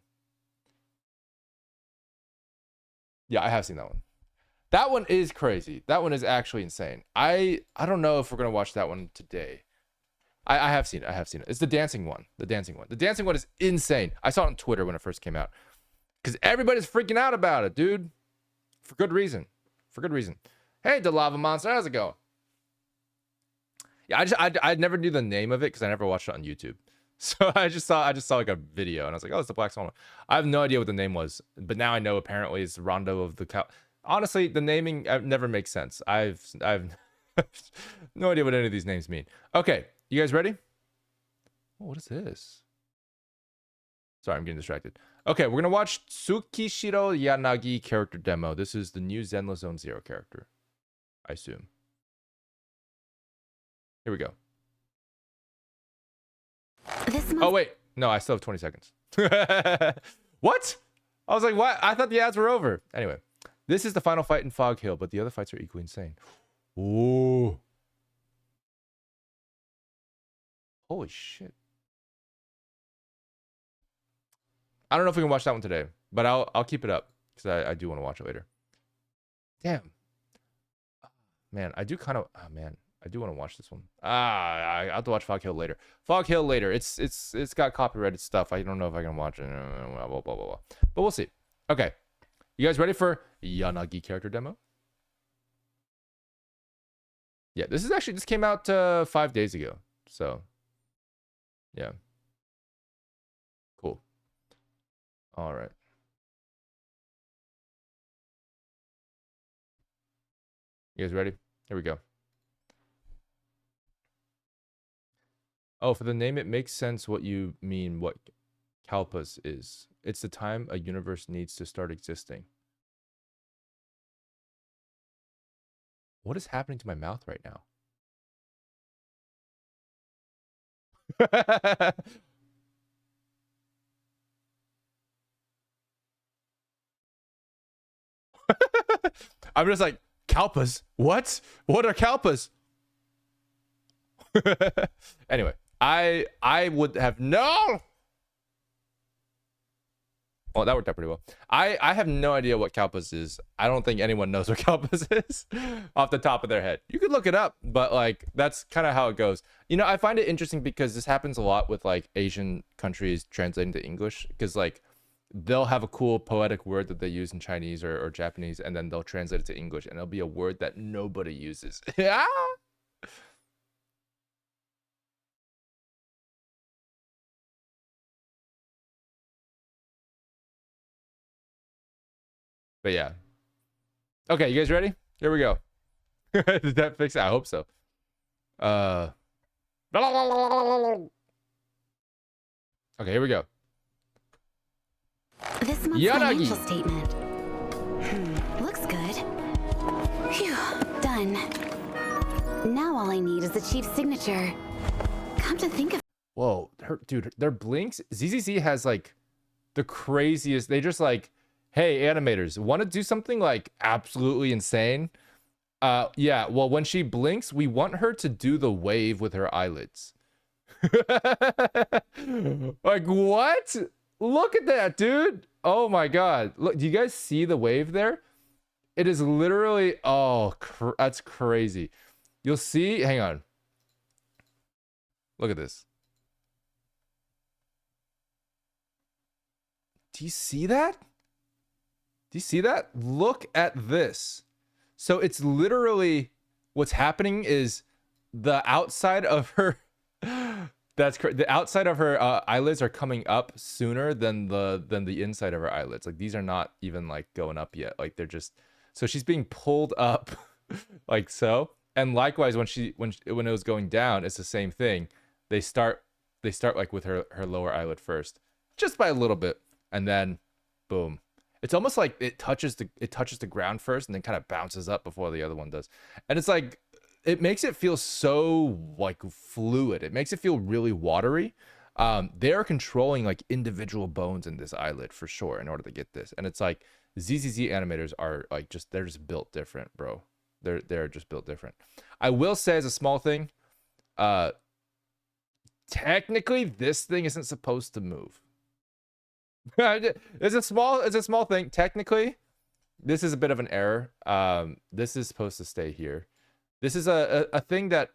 Yeah, I have seen that one. That one is crazy. That one is actually insane. I don't know if we're going to watch that one today. I have seen it. I have seen it. It's the dancing one. The dancing one. The dancing one is insane. I saw it on Twitter when it first came out. Because everybody's freaking out about it, dude. For good reason. For good reason. Hey, the Lava Monster. How's it going? Yeah, I never knew the name of it because I never watched it on YouTube. So I just saw like a video and I was like, oh, it's the Black Swan one. I have no idea what the name was, but now I know apparently it's Rondo of the Cow. Honestly, the naming never makes sense. I've no idea what any of these names mean. Okay, you guys ready? Oh, what is this? Sorry, I'm getting distracted. Okay, we're gonna watch Tsukishiro Yanagi character demo. This is the new Zenless Zone Zero character, I assume. Here we go. Oh wait, no, I still have 20 seconds. What? I was like, what? I thought the ads were over. Anyway, this is the final fight in Fog Hill, but the other fights are equally insane. Ooh. Holy shit. I don't know if we can watch that one today, but I'll keep it up because I do want to watch it later. Damn. Man, I do kind of. Oh man, I do want to watch this one. I have to watch Fog Hill later. Fog Hill later. It's got copyrighted stuff. I don't know if I can watch it. Blah, blah, blah, blah. But we'll see. Okay, you guys ready for Yanagi character demo? Yeah, this came out 5 days ago. So, yeah. Cool. All right. You guys ready? Here we go. Oh, for the name, it makes sense what you mean. What Kalpas is. It's the time a universe needs to start existing. What is happening to my mouth right now? I'm just like, Kalpas? What? What are Kalpas? Anyway, I would have no. Oh, that worked out pretty well. I have no idea what Kalpas is. I don't think anyone knows what Kalpas is off the top of their head. You could look it up, but like that's kind of how it goes. You know, I find it interesting because this happens a lot with like Asian countries translating to English, because like they'll have a cool poetic word that they use in Chinese or Japanese, and then they'll translate it to English, and it'll be a word that nobody uses. Yeah. But yeah. Okay, you guys ready? Here we go. Did that fix it? I hope so. Okay, here we go. This month's Yanagi. financial statement. Looks good. Phew, done. Now all I need is the chief's signature. Come to think of Whoa, dude, their blinks. ZZZ has like the craziest. They just like, hey, animators, want to do something like absolutely insane? Yeah. Well, when she blinks, we want her to do the wave with her eyelids. Like what? Look at that, dude. Oh my god. Look, do you guys see the wave there? It is literally, oh, that's crazy. You'll see, hang on. Look at this. Do you see that? Do you see that? Look at this. So it's literally, what's happening is the outside of her the outside of her eyelids are coming up sooner than the inside of her eyelids. Like these are not even like going up yet. Like they're just, so she's being pulled up like so. And likewise when it was going down, it's the same thing. They start like with her lower eyelid first, just by a little bit, and then boom. It's almost like it touches the ground first and then kind of bounces up before the other one does. And it's like, it makes it feel so like fluid. It makes it feel really watery. They are controlling like individual bones in this eyelid for sure in order to get this. And it's like ZZZ animators are like they're just built different, bro. They're just built different. I will say as a small thing, technically this thing isn't supposed to move. It's a small thing. Technically, this is a bit of an error. This is supposed to stay here. This is a thing that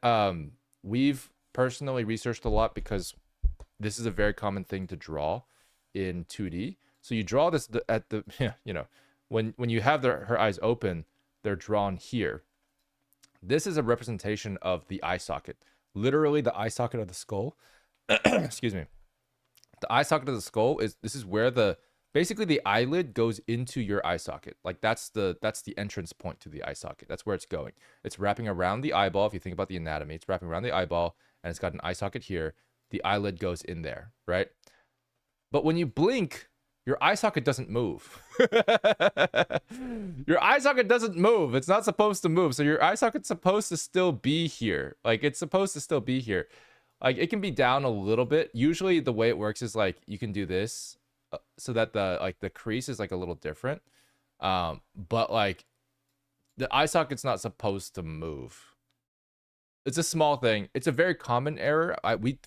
we've personally researched a lot, because this is a very common thing to draw in 2D. So you draw this at the, you know, when you have her eyes open, they're drawn here. This is a representation of the eye socket. Literally the eye socket of the skull. Excuse me. The eye socket of the skull this is where basically the eyelid goes into your eye socket. Like that's the entrance point to the eye socket. That's where it's going. It's wrapping around the eyeball. If you think about the anatomy, it's wrapping around the eyeball, and it's got an eye socket here. The eyelid goes in there, right? But when you blink, your eye socket doesn't move. Your eye socket doesn't move. It's not supposed to move. So your eye socket's supposed to still be here. Like it's supposed to still be here. Like it can be down a little bit. Usually the way it works is like you can do this so that the crease is like a little different. But like the eye socket's not supposed to move. It's a small thing. It's a very common error.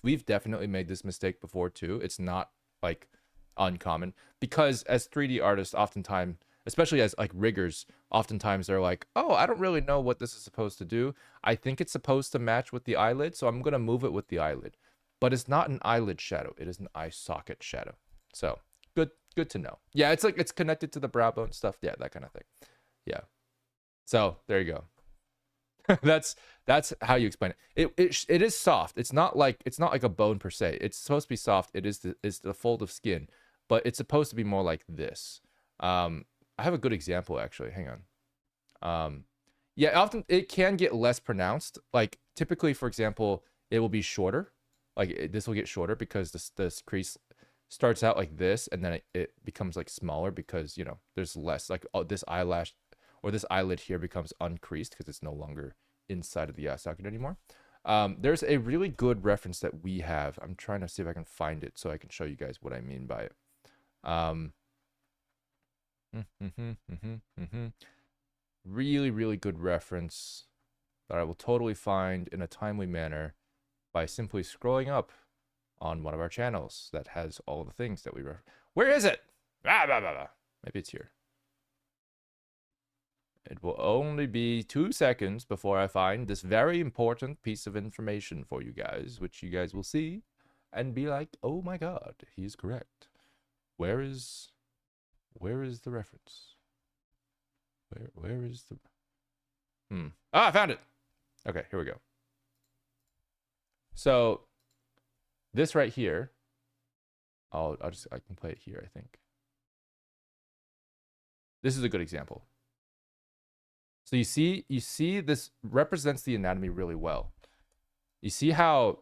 We've definitely made this mistake before too. It's not like uncommon, because as 3D artists, oftentimes, especially as like riggers, oftentimes they're like, oh, I don't really know what this is supposed to do. I think it's supposed to match with the eyelid, so I'm gonna move it with the eyelid. But it's not an eyelid shadow, it is an eye socket shadow. So good to know. Yeah, it's like it's connected to the brow bone stuff. Yeah, that kind of thing. Yeah. So there you go. that's how you explain it. It is soft. It's not like a bone per se. It's supposed to be soft. It's the fold of skin, but it's supposed to be more like this. I have a good example actually. Hang on. Yeah, often it can get less pronounced. Like typically, for example, it will be shorter. Like this will get shorter because this crease starts out like this, and then it becomes like smaller because, you know, there's less, like, oh, this eyelash or this eyelid here becomes uncreased because it's no longer inside of the eye socket anymore. There's a really good reference that we have. I'm trying to see if I can find it so I can show you guys what I mean by it. Really, really good reference that I will totally find in a timely manner by simply scrolling up on one of our channels that has all the things that we Where is it? Blah, blah, blah, blah. Maybe it's here. It will only be 2 seconds before I find this very important piece of information for you guys, which you guys will see and be like, oh my god, he's correct. Where is the reference? Where is the... Ah, I found it! Okay, here we go. So, this right here, I can play it here, I think. This is a good example. So you see this represents the anatomy really well. You see how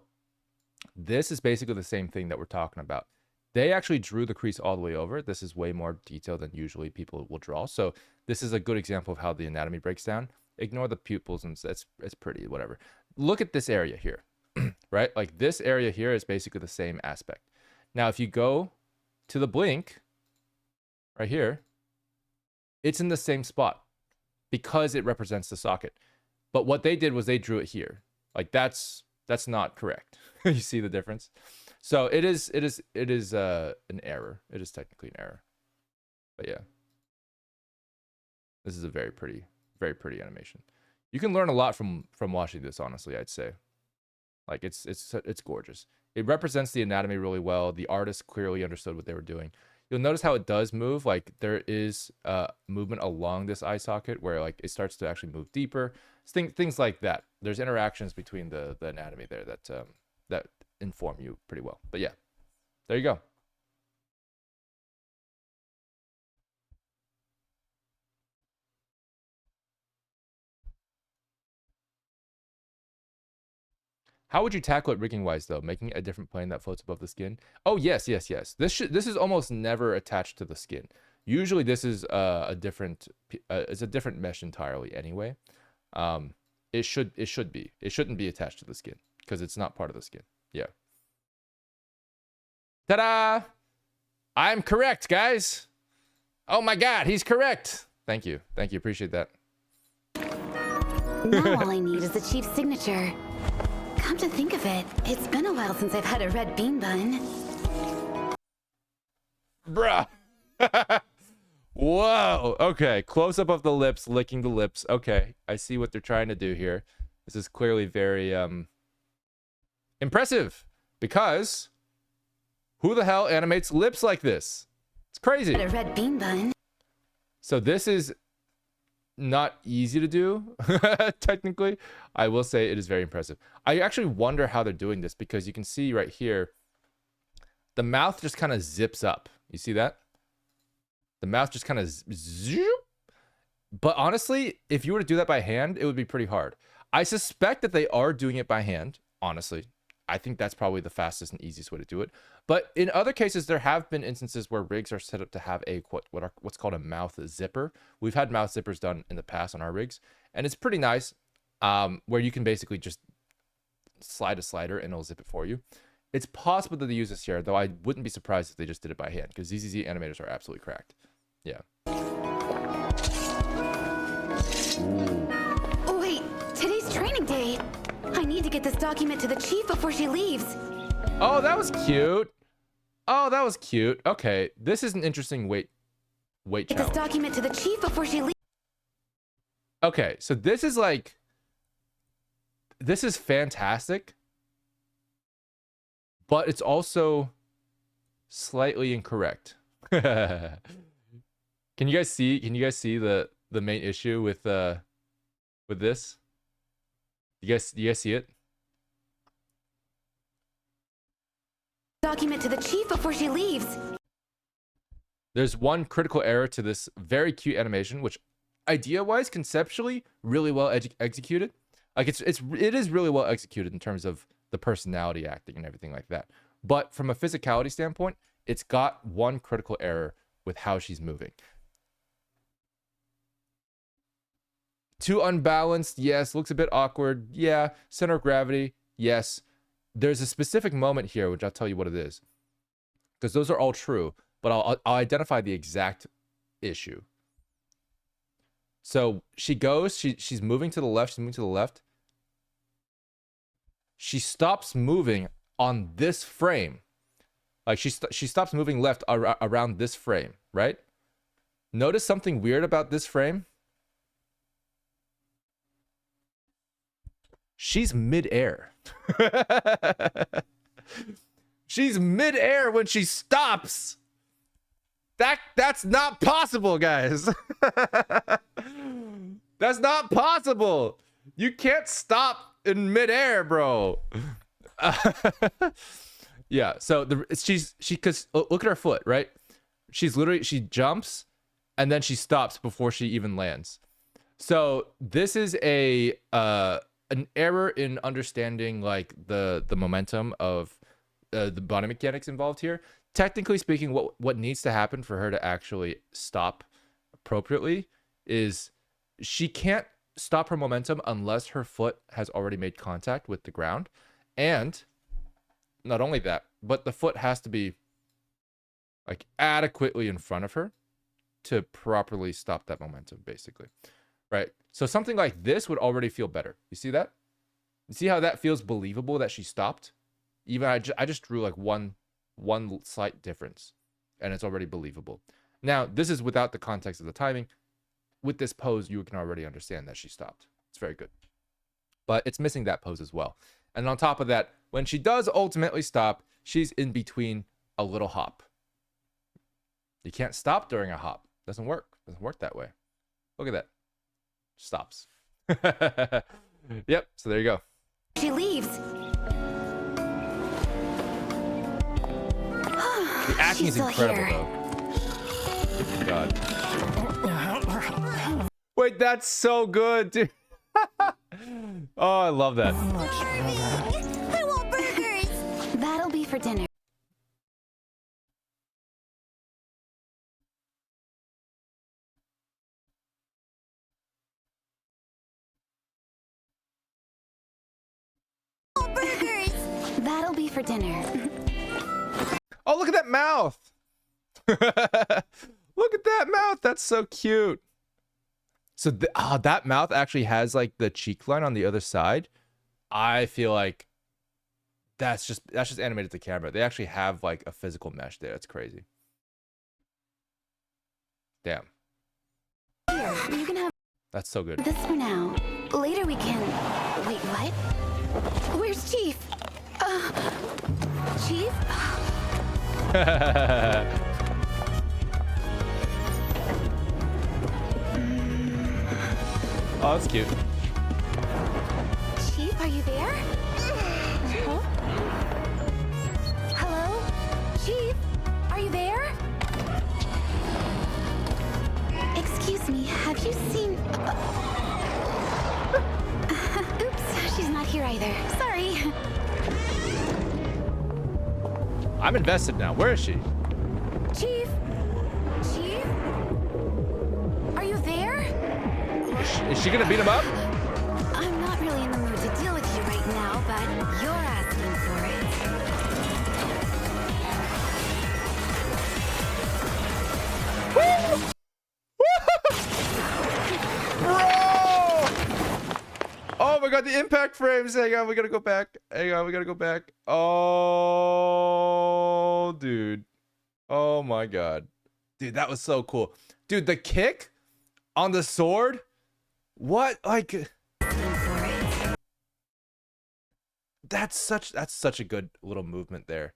this is basically the same thing that we're talking about. They actually drew the crease all the way over. This is way more detailed than usually people will draw. So this is a good example of how the anatomy breaks down. Ignore the pupils and it's pretty, whatever. Look at this area here, right? Like this area here is basically the same aspect. Now, if you go to the blink right here, it's in the same spot because it represents the socket. But what they did was they drew it here. Like that's not correct. You see the difference? So it is an error. It is technically an error. But yeah. This is a very pretty animation. You can learn a lot from watching this, honestly, I'd say. Like it's gorgeous. It represents the anatomy really well. The artist clearly understood what they were doing. You'll notice how it does move. Like there is movement along this eye socket where like it starts to actually move deeper. Things like that. There's interactions between the anatomy there that inform you pretty well. But yeah, there you go. How would you tackle it rigging wise though? Making it a different plane that floats above the skin? Oh yes. This is almost never attached to the skin. Usually this is a different mesh entirely anyway. It shouldn't be attached to the skin because it's not part of the skin. Yeah. Ta-da! I'm correct, guys. Oh my god, he's correct. Thank you. Appreciate that. Now all I need is the chief's signature. Come to think of it, it's been a while since I've had a red bean bun. Bruh. Whoa. Okay. Close up of the lips, licking the lips. Okay. I see what they're trying to do here. This is clearly very impressive because who the hell animates lips like this? It's crazy. A red bean bun. So this is not easy to do. Technically, I will say it is very impressive. I actually wonder how they're doing this because you can see right here the mouth just kind of zips up. You see that? The mouth just kind of zoop. But honestly, if you were to do that by hand, it would be pretty hard. I suspect that they are doing it by hand, honestly. I think that's probably the fastest and easiest way to do it. But in other cases, there have been instances where rigs are set up to have a what's called a mouth zipper. We've had mouth zippers done in the past on our rigs, and it's pretty nice, where you can basically just slide a slider and it'll zip it for you. It's possible that they use this here, though I wouldn't be surprised if they just did it by hand, because ZZZ animators are absolutely cracked. Yeah. Ooh. Oh, wait, today's training day. I need to get this document to the chief before she leaves. Oh, that was cute. Oh, that was cute. Okay, this is an interesting weight Get challenge. this document to the chief before she leaves. Okay, so this is fantastic, but it's also slightly incorrect. Can you guys see the main issue with this? You guys see it? Document to the chief before she leaves. There's one critical error to this very cute animation, which idea-wise, conceptually, really well executed. Like it is really well executed in terms of the personality acting and everything like that. But from a physicality standpoint, it's got one critical error with how she's moving. Too unbalanced, yes. Looks a bit awkward, yeah. Center of gravity, yes. There's a specific moment here, which I'll tell you what it is, because those are all true, but I'll identify the exact issue. So she goes, she's moving to the left, she's moving to the left. She stops moving on this frame. Like she stops moving left around this frame, right? Notice something weird about this frame? She's mid-air. She's mid-air when she stops. That's not possible, guys. That's not possible. You can't stop in mid-air, bro. Yeah, so because look at her foot, right? She jumps and then she stops before she even lands. So this is an error in understanding like the momentum of the body mechanics involved here. Technically speaking, what needs to happen for her to actually stop appropriately is she can't stop her momentum unless her foot has already made contact with the ground. And not only that, but the foot has to be like adequately in front of her to properly stop that momentum, basically. Right? So something like this would already feel better. You see that? You see how that feels believable that she stopped? Even I just drew like one slight difference and it's already believable. Now, this is without the context of the timing. With this pose, you can already understand that she stopped. It's very good. But it's missing that pose as well. And on top of that, when she does ultimately stop, she's in between a little hop. You can't stop during a hop. Doesn't work. Doesn't work that way. Look at that. Stops. Yep, so there you go. She leaves. The acting is incredible, though. Good God. Wait, that's so good, dude. Oh, I love that. I want burgers. That'll be for dinner. Burgers. That'll be for dinner. Oh, look at that mouth. Look at that mouth. That's so cute. So that mouth actually has like the cheek line on the other side. I feel like that's just animated to camera. They actually have like a physical mesh there. That's crazy. Damn. Here, you can have That's so good. this for now. Later we can... Wait, what? Where's Chief? Chief? Oh, that's cute. Chief, are you there? Huh? Hello? Chief, are you there? Excuse me, have you seen... Oops, she's not here either. Sorry. I'm invested now. Where is she? Chief? Chief? Are you there? Is she gonna beat him up? I'm not really in the mood to deal with you right now, but you're asking for it. Bro! Oh my god, the impact frames. Hang on, we gotta go back. Hang on, we gotta go back. Oh, dude. Oh my god. Dude, that was so cool. Dude, the kick on the sword? What? Like... That's such a good little movement there.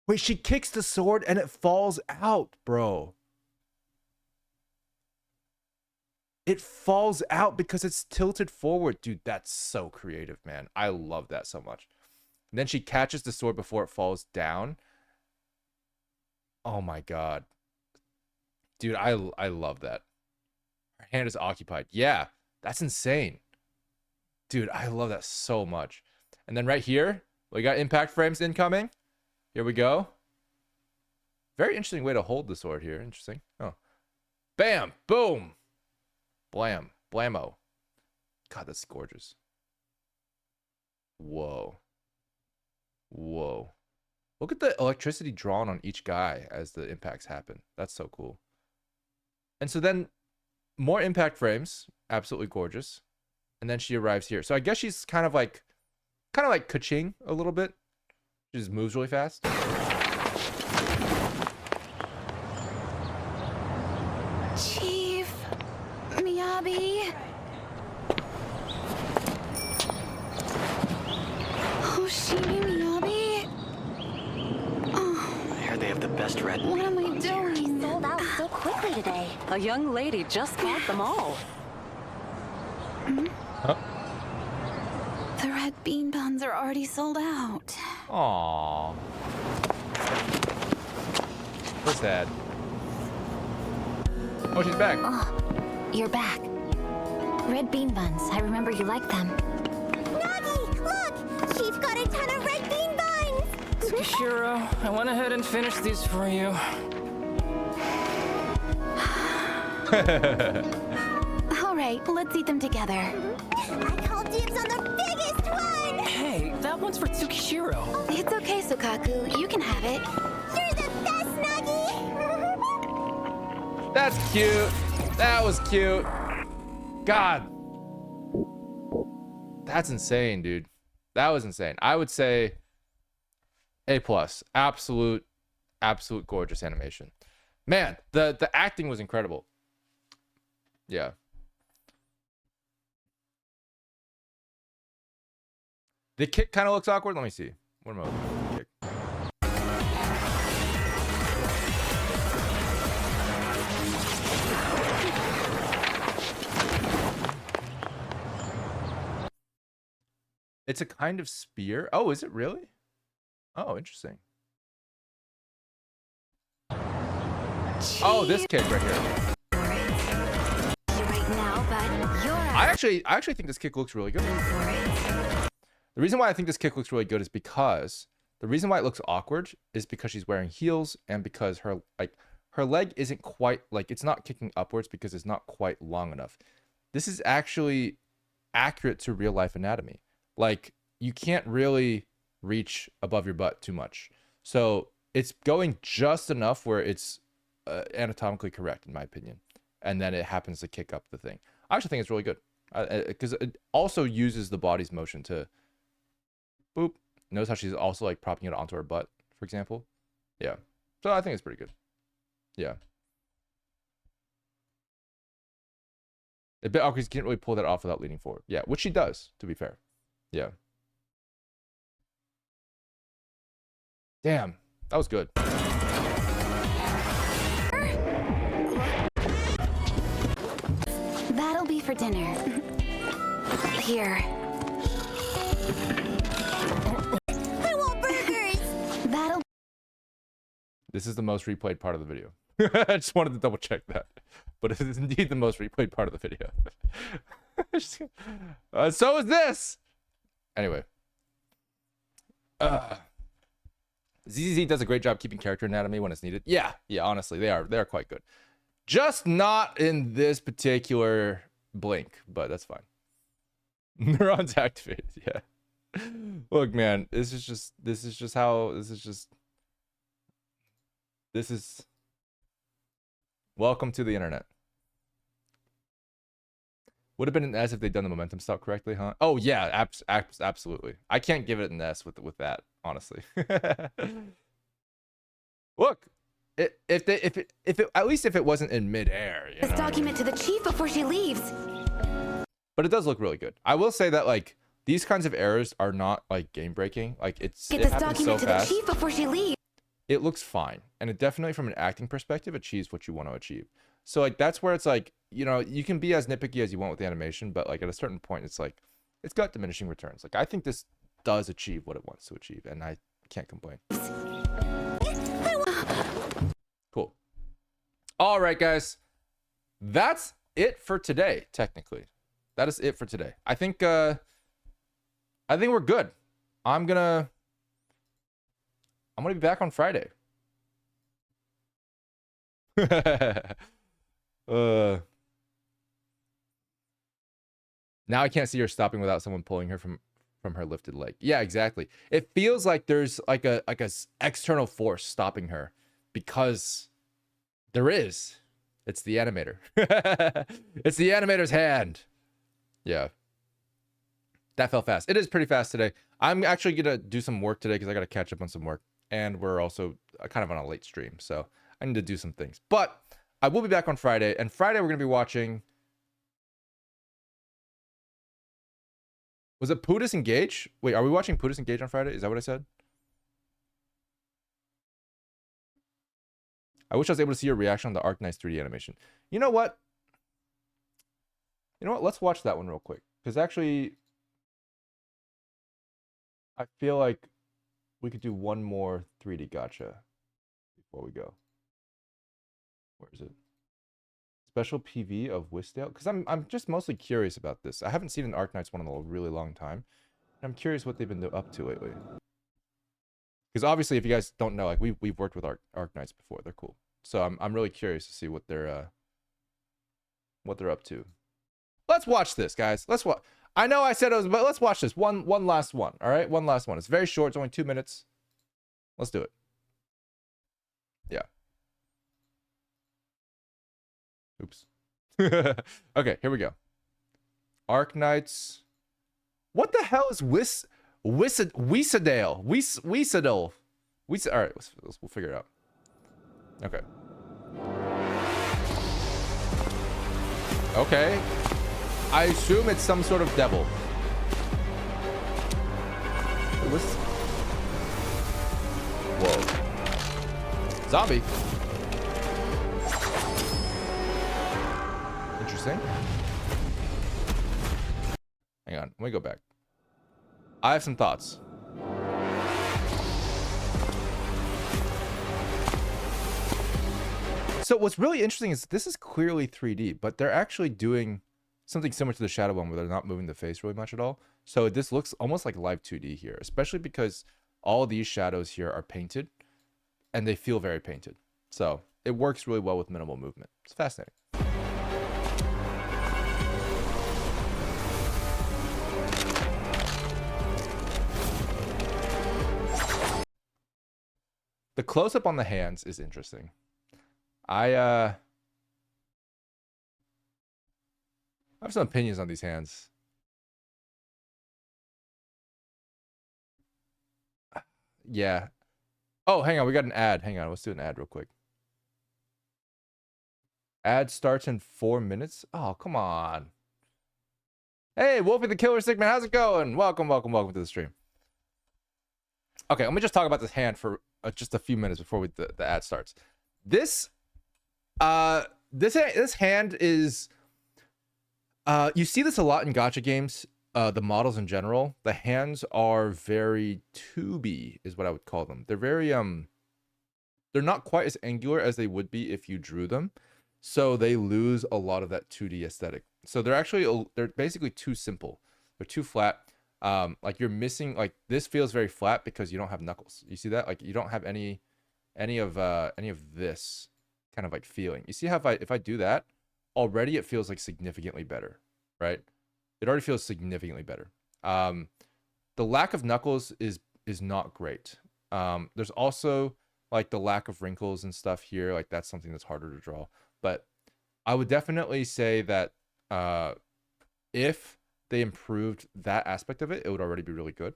Wait, she kicks the sword and it falls out, bro. It falls out because it's tilted forward. Dude, that's so creative, man. I love that so much. And then she catches the sword before it falls down. Oh my god. Dude, I love that. Her hand is occupied. Yeah, that's insane. dude, I love that so much. And then right here, we got impact frames incoming. Here we go. Very interesting way to hold the sword here. Interesting. Oh. Bam. Boom. Blam. Blammo. God, that's gorgeous. Whoa. Whoa. Look at the electricity drawn on each guy as the impacts happen. That's so cool. And so then more impact frames. Absolutely gorgeous. And then she arrives here. So I guess she's kind of like ka-ching a little bit. She just moves really fast. Chief Miyabi. Hoshimi Miyabi. I heard they have the best red. What am I doing? Sold out so quickly today. A young lady just bought them all. Huh? The red bean buns are already sold out. Aww. What's that? Oh, she's back. You're back. Red bean buns. I remember you liked them. Nagi, look! Chief got a ton of red bean buns! Tsukishiro, I went ahead and finished these for you. All right, let's eat them together. I call dibs on the biggest one! Hey, that one's for Tsukishiro. It's okay, Sukaku. You can have it. You're the best, Nagi! That's cute. That was cute. God. That's insane, dude. That was insane. I would say A+. Absolute gorgeous animation. Man, the acting was incredible. Yeah. The kick kind of looks awkward. Let me see. What am I looking at? Kick. It's a kind of spear. Oh, is it really? Oh, interesting. Oh, this kick right here. Right now, but you're I actually think this kick looks really good. The reason why I think this kick looks really good is because the reason why it looks awkward is because she's wearing heels and because her leg isn't quite it's not kicking upwards because it's not quite long enough. This is actually accurate to real life anatomy. Like, you can't really reach above your butt too much. So it's going just enough where it's anatomically correct, in my opinion. And then it happens to kick up the thing. I actually think it's really good. Because it also uses the body's motion to boop. Notice how she's also like propping it onto her butt, for example. Yeah. So I think it's pretty good. Yeah. A bit awkward because you can't really pull that off without leaning forward. Yeah, which she does, to be fair. Yeah. Damn, that was good. That'll be for dinner. Here. I want burgers! That'll. This is the most replayed part of the video. I just wanted to double check that. But it is indeed the most replayed part of the video. So is this! Anyway. ZZZ does a great job keeping character anatomy when it's needed. Yeah, honestly, they're quite good. Just not in this particular blink, but that's fine. Neurons activated, yeah. Look, man, this is welcome to the internet. Would have been an S if they'd done the momentum stop correctly, huh? Oh yeah, absolutely. I can't give it an S with that, honestly. Look, if at least if it wasn't in midair, you know? This document to the chief before she leaves. But it does look really good. I will say that like these kinds of errors are not like game breaking. Like Get it this happens so document to the fast. chief before she leaves. It looks fine, and it definitely from an acting perspective achieves what you want to achieve. So like that's where it's like, you know, you can be as nitpicky as you want with the animation, but like at a certain point it's like it's got diminishing returns. Like I think this does achieve what it wants to achieve, and I can't complain. Cool. All right, guys, that's it for today. Technically, that is it for today. I think I think we're good. I'm gonna be back on Friday. Now I can't see her stopping without someone pulling her from her lifted leg. Yeah, exactly. It feels like there's like a external force stopping her, because there is. It's the animator. It's the animator's hand. Yeah. That fell fast. It is pretty fast today. I'm actually gonna do some work today because I gotta catch up on some work, and we're also kind of on a late stream, so I need to do some things. But I will be back on Friday, and Friday we're gonna be watching. Was it Poo Disengage? Wait, are we watching Poo Disengage on Friday? Is that what I said? I wish I was able to see your reaction on the Arknight's 3D animation. You know what? Let's watch that one real quick, because actually, I feel like we could do one more 3D gacha before we go. Where is it? Special PV of Wisdale? Because I'm just mostly curious about this. I haven't seen an Arknights one in a really long time. I'm curious what they've been up to lately. Because obviously, if you guys don't know, like we've worked with Arknights before. They're cool. So I'm really curious to see what they're up to. Let's watch this, guys. Let's watch. I know I said it was, but let's watch this one last one. All right, one last one. It's very short. It's only 2 minutes. Let's do it. Yeah. Oops. Okay, here we go. Arknights. What the hell is Wissadale? Wissadale. All right, we'll figure it out. Okay. Okay. I assume it's some sort of devil. Whoa. Zombie. Interesting. Hang on, let me go back. I have some thoughts. So what's really interesting is this is clearly 3D, but they're actually doing something similar to the Shadow one where they're not moving the face really much at all. So this looks almost like live 2D here, especially because all these shadows here are painted and they feel very painted. So it works really well with minimal movement. It's fascinating. The close-up on the hands is interesting. I have some opinions on these hands. Yeah. Oh, hang on. We got an ad. Hang on. Let's do an ad real quick. Ad starts in 4 minutes. Oh, come on. Hey, Wolfie the Killer Stickman. How's it going? Welcome to the stream. Okay, let me just talk about this hand for just a few minutes before the ad starts. This hand is you see this a lot in gacha games, the models in general. The hands are very tubey is what I would call them. They're very they're not quite as angular as they would be if you drew them, so they lose a lot of that 2D aesthetic. So they're basically too simple. They're too flat. Like you're missing, like this feels very flat because you don't have knuckles. You see that? Like you don't have any of this kind of like feeling. You see how if I do that, already it feels like significantly better, right? It already feels significantly better. The lack of knuckles is not great. There's also like the lack of wrinkles and stuff here. Like that's something that's harder to draw. But I would definitely say that if they improved that aspect of it, it would already be really good.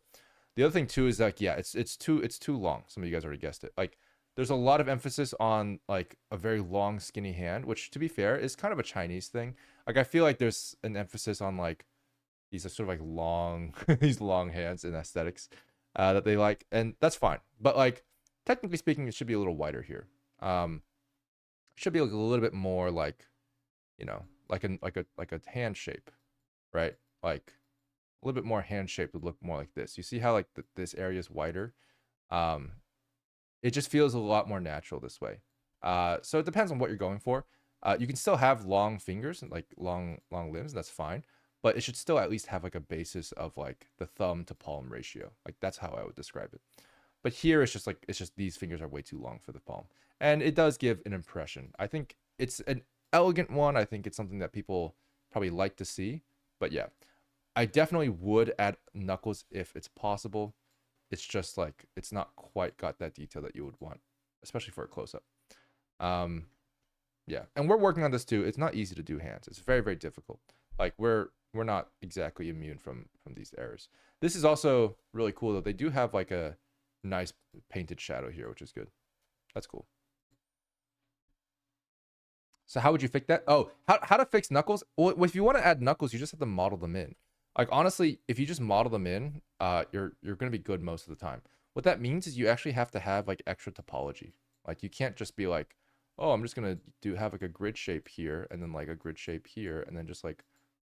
The other thing too is like, yeah, it's too long. Some of you guys already guessed it. Like there's a lot of emphasis on like a very long skinny hand, which to be fair is kind of a Chinese thing. Like I feel like there's an emphasis on like these are sort of like long these long hands and aesthetics that they like, and that's fine. But like technically speaking, it should be a little wider here. It should be like a little bit more like, you know, like a hand shape, right? Like a little bit more hand shape would look more like this. You see how like this area is wider? It just feels a lot more natural this way. So it depends on what you're going for. You can still have long fingers and like long limbs, and that's fine. but it should still at least have like a basis of like the thumb to palm ratio. Like that's how I would describe it. But here it's just these fingers are way too long for the palm. And it does give an impression. I think it's an elegant one. I think it's something that people probably like to see. But yeah, I definitely would add knuckles if it's possible. It's just like it's not quite got that detail that you would want, especially for a close-up. Yeah, and we're working on this too. It's not easy to do hands. It's very, very difficult. Like we're not exactly immune from these errors. This is also really cool though. They do have like a nice painted shadow here, which is good. That's cool. So how would you fix that? Oh, how to fix knuckles? Well, if you want to add knuckles, you just have to model them in. Like honestly, if you just model them in, you're gonna be good most of the time. What that means is you actually have to have like extra topology. Like you can't just be like, oh, I'm just gonna have like a grid shape here and then like a grid shape here and then just like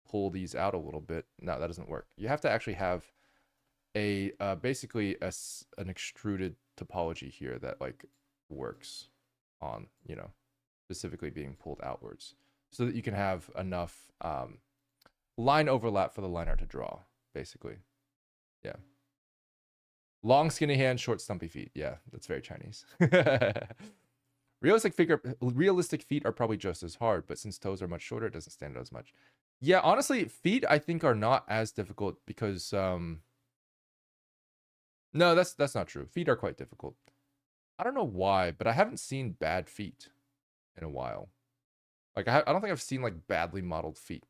pull these out a little bit. No, that doesn't work. You have to actually have a basically an extruded topology here that like works on, you know, specifically being pulled outwards so that you can have enough line overlap for the liner to draw, basically. Yeah. Long, skinny hands, short, stumpy feet. Yeah, that's very Chinese. Realistic feet are probably just as hard, but since toes are much shorter, it doesn't stand out as much. Yeah, honestly, feet I think are not as difficult because no, that's not true. Feet are quite difficult. I don't know why, but I haven't seen bad feet in a while. Like I don't think I've seen like badly modeled feet.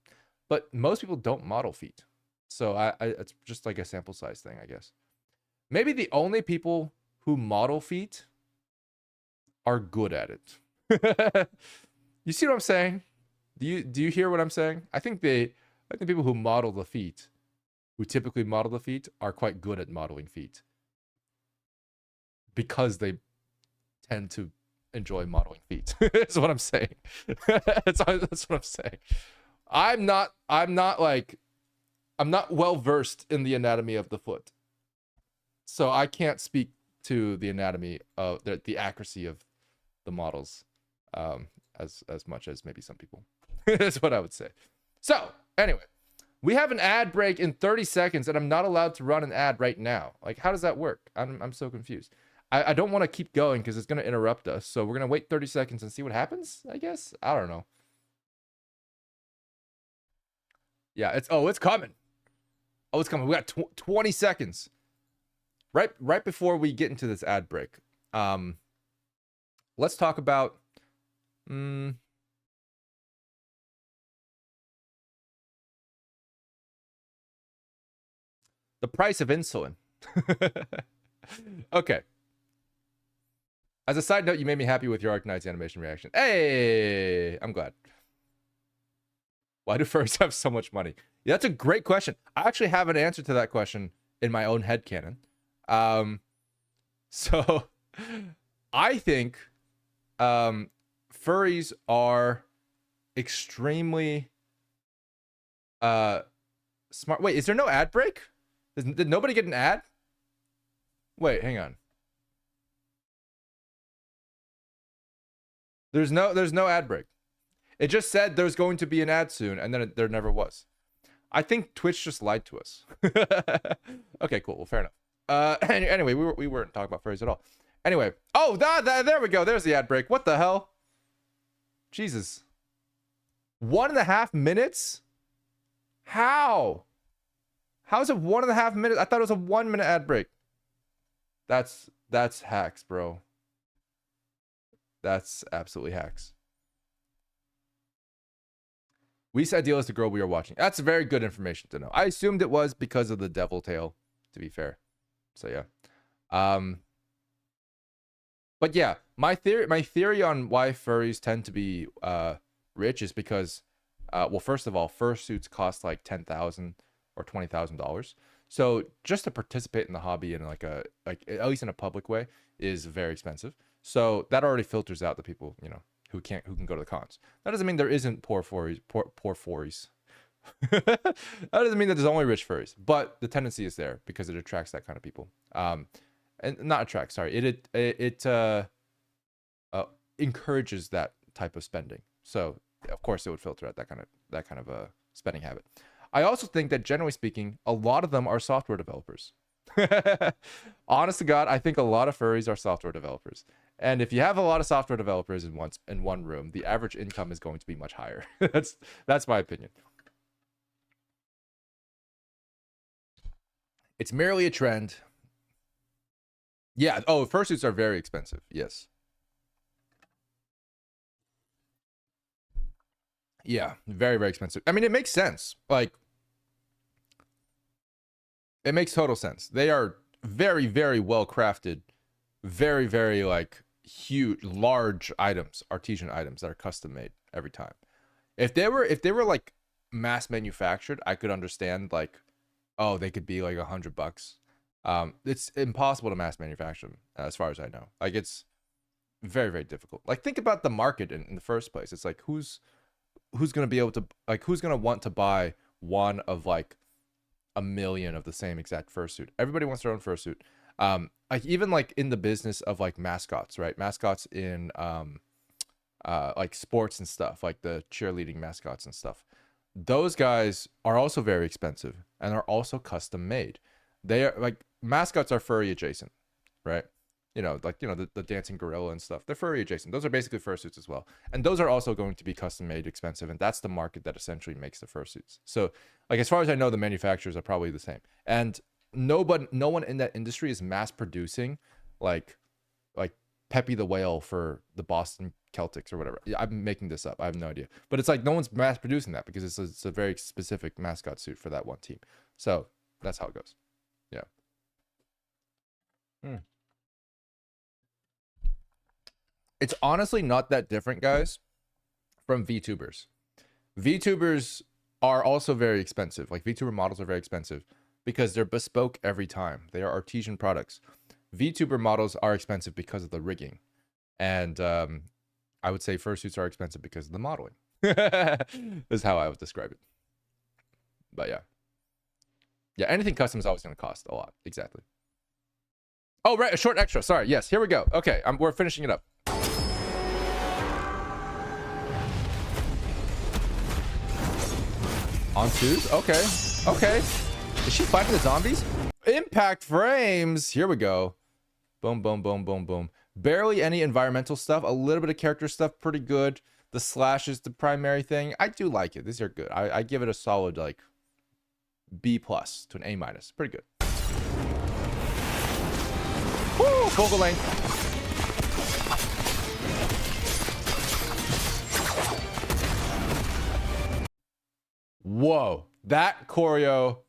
But most people don't model feet. So it's just like a sample size thing, I guess. Maybe the only people who model feet are good at it. You see what I'm saying? Do you hear what I'm saying? I think people who model the feet, who typically model the feet, are quite good at modeling feet. Because they tend to enjoy modeling feet. That's what I'm saying. That's what I'm saying. I'm not well versed in the anatomy of the foot. So I can't speak to the anatomy of the accuracy of the models as much as maybe some people. That's what I would say. So anyway, we have an ad break in 30 seconds and I'm not allowed to run an ad right now. Like, how does that work? I'm so confused. I don't want to keep going because it's going to interrupt us. So we're going to wait 30 seconds and see what happens, I guess. I don't know. Yeah, it's coming. Oh, it's coming. We got 20 seconds. Right before we get into this ad break. Let's talk about the price of insulin. Okay. As a side note, you made me happy with your Arknight's animation reaction. Hey, I'm glad. Why do furries have so much money? Yeah, that's a great question. I actually have an answer to that question in my own headcanon. So I think furries are extremely smart. Wait, is there no ad break? Did nobody get an ad? Wait, hang on. There's no ad break. It just said there's going to be an ad soon, and then there never was. I think Twitch just lied to us. Okay, cool. Well, fair enough. Anyway, we weren't talking about furries at all. Anyway, oh, there we go. There's the ad break. What the hell? Jesus. 1.5 minutes? How? How is it 1.5 minutes? I thought it was a 1 minute ad break. That's hacks, bro. That's absolutely hacks. Least ideal is the girl we are watching. That's very good information to know. I assumed it was because of the devil tail, to be fair. So yeah. But yeah, my theory on why furries tend to be rich is because well, first of all, fursuits cost like $10,000 or $20,000. So just to participate in the hobby in like at least in a public way is very expensive. So that already filters out the people, you know, who can go to the cons. That doesn't mean there isn't poor furries. That doesn't mean that there's only rich furries, but the tendency is there because it attracts that kind of people. And not attracts, sorry. It encourages that type of spending. So of course it would filter out that kind of spending habit. I also think that generally speaking, a lot of them are software developers. Honest to God, I think a lot of furries are software developers. And if you have a lot of software developers in one room, the average income is going to be much higher. That's my opinion. It's merely a trend. Yeah. Oh, fursuits are very expensive. Yes. Yeah, very, very expensive. I mean, it makes sense. Like, it makes total sense. They are very, very well crafted, very, very like huge, large items, artisan items that are custom made every time. If they were like mass manufactured, I could understand like, oh, they could be like $100. It's impossible to mass manufacture them, as far as I know. Like, it's very, very difficult. Like, think about the market in the first place. It's like, who's gonna be able to, like, who's gonna want to buy one of like a million of the same exact fursuit? Everybody wants their own fursuit. Like, even like in the business of like mascots, right? Mascots in like sports and stuff, like the cheerleading mascots and stuff. Those guys are also very expensive and are also custom made. They are like, mascots are furry adjacent, right? You know, like, you know, the dancing gorilla and stuff. They're furry adjacent. Those are basically fursuits as well. And those are also going to be custom made, expensive. And that's the market that essentially makes the fursuits. So like, as far as I know, the manufacturers are probably the same. And no one in that industry is mass producing like Peppy the Whale for the Boston Celtics or whatever. I'm making this up. I have no idea. But it's like, no one's mass producing that because it's a very specific mascot suit for that one team. So that's how it goes. Yeah. It's honestly not that different, guys, from VTubers. VTubers are also very expensive. Like, VTuber models are very expensive because they're bespoke every time. They are artisan products. VTuber models are expensive because of the rigging. And I would say fursuits are expensive because of the modeling. Is how I would describe it. But yeah. Yeah, anything custom is always going to cost a lot. Exactly. Oh, right, a short extra. Sorry. Yes, here we go. Okay, we're finishing it up. On twos? Okay. Okay. Is she fighting the zombies? Impact frames. Here we go. Boom, boom, boom, boom, boom. Barely any environmental stuff. A little bit of character stuff. Pretty good. The slash is the primary thing. I do like it. These are good. I give it a solid, like, B+ to an A-. Pretty good. Woo! Focal length. Whoa. That choreo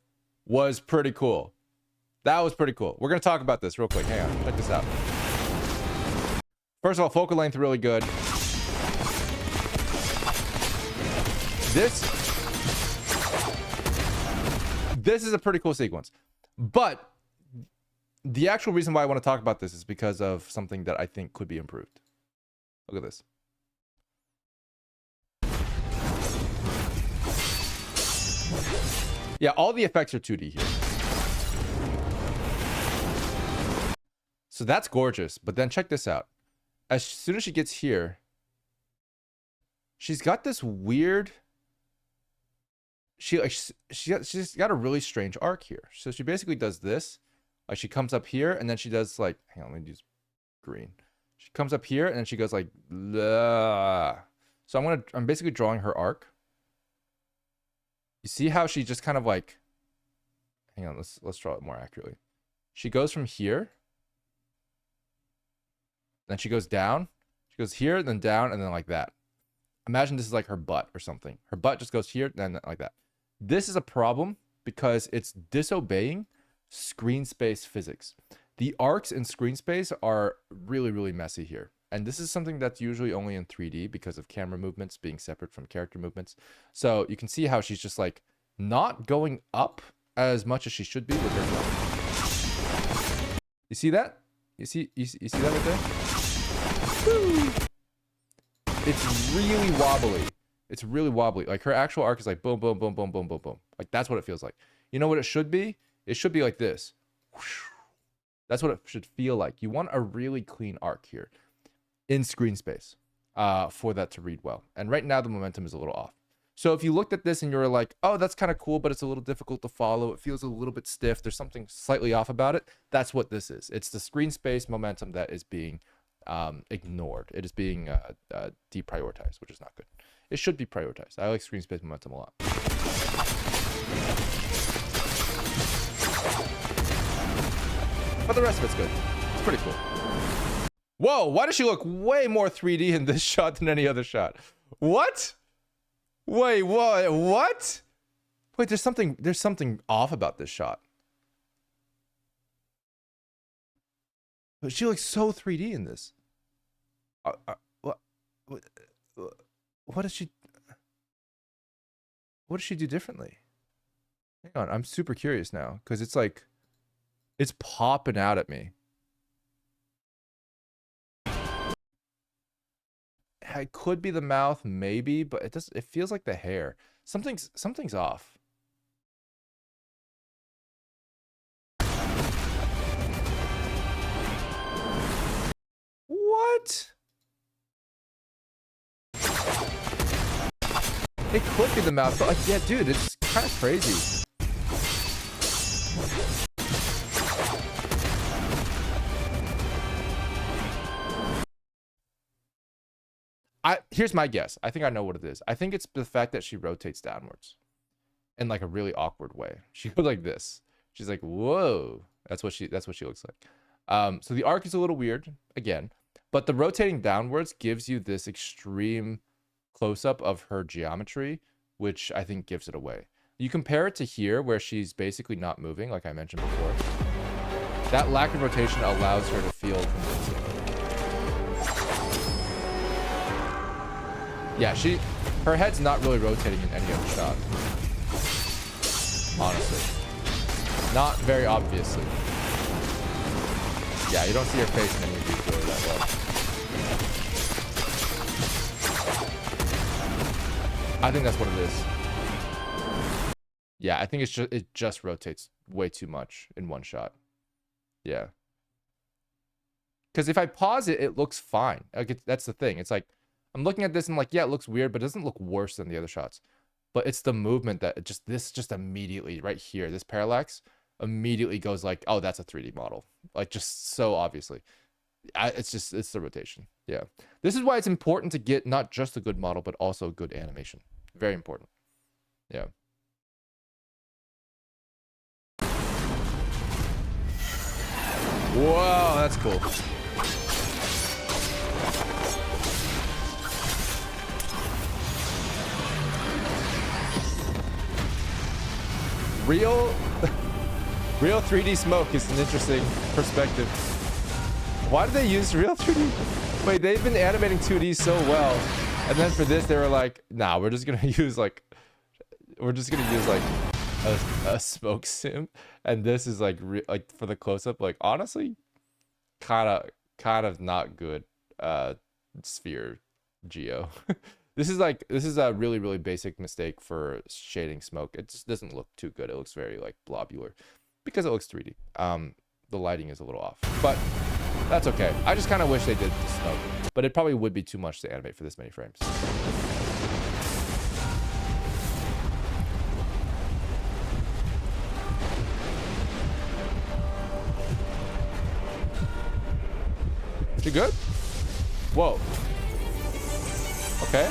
was pretty cool. That was pretty cool. We're going to talk about this real quick. Hang on. Check this out. First of all, focal length really good. This is a pretty cool sequence. But the actual reason why I want to talk about this is because of something that I think could be improved. Look at this. Yeah, all the effects are 2D here. So that's gorgeous. But then check this out. As soon as she gets here, she's got this weird... She's got a really strange arc here. So she basically does this. Like, she comes up here and then she does like... Hang on, let me use green. She comes up here and then she goes like... Bleh. So I'm basically drawing her arc. You see how she just kind of like... Hang on, let's draw it more accurately. She goes from here. Then she goes down. She goes here, then down, and then like that. Imagine this is like her butt or something. Her butt just goes here, then like that. This is a problem because it's disobeying screen space physics. The arcs in screen space are really, really messy here. And this is something that's usually only in 3D because of camera movements being separate from character movements. So you can see how she's just like not going up as much as she should be with her jump. You see that? You see that right there? Woo! It's really wobbly. It's really wobbly. Like, her actual arc is like boom, boom, boom, boom, boom, boom, boom. Like, that's what it feels like. You know what it should be? It should be like this. That's what it should feel like. You want a really clean arc here in screen space for that to read well. And right now the momentum is a little off. So if you looked at this and you were like, oh, that's kind of cool, but it's a little difficult to follow. It feels a little bit stiff. There's something slightly off about it. That's what this is. It's the screen space momentum that is being ignored. It is being deprioritized, which is not good. It should be prioritized. I like screen space momentum a lot. But the rest of it's good. It's pretty cool. Whoa, why does she look way more 3D in this shot than any other shot? What? Wait, what? Wait, there's something off about this shot. But she looks so 3D in this. What does she do differently? Hang on, I'm super curious now because it's like it's popping out at me. It could be the mouth, maybe, but it feels like the hair. Something's off. What? It could be the mouth, but like, yeah, dude, it's kind of crazy. Here's my guess. I think I know what it is. I think it's the fact that she rotates downwards in like a really awkward way. She goes like this. She's like, whoa. That's what she looks like. So the arc is a little weird again, but the rotating downwards gives you this extreme close-up of her geometry, which I think gives it away. You compare it to here where she's basically not moving, like I mentioned before. That lack of rotation allows her to feel convincing. Yeah, her head's not really rotating in any other shot. Honestly. Not very obviously. Yeah, you don't see her face in any of these really that well. I think that's what it is. Yeah, I think it just rotates way too much in one shot. Yeah. Because if I pause it, it looks fine. Like that's the thing. It's like, I'm looking at this and I'm like, yeah, it looks weird, but it doesn't look worse than the other shots. But it's the movement that just immediately right here, this parallax immediately goes like, oh, that's a 3D model. Like just so obviously. It's the rotation. Yeah. This is why it's important to get not just a good model, but also good animation. Very important. Yeah. Whoa, that's cool. Real 3D smoke is an interesting perspective. Why did they use real 3D? Wait, they've been animating 2D so well, and then for this they were like, nah, we're just gonna use like a smoke sim, and this is like for the close-up, like honestly kind of not good sphere geo. This is a really, really basic mistake for shading smoke. It just doesn't look too good. It looks very like blobular because it looks 3D. The lighting is a little off, but that's okay. I just kind of wish they did the smoke, but it probably would be too much to animate for this many frames. You good? Whoa. Okay.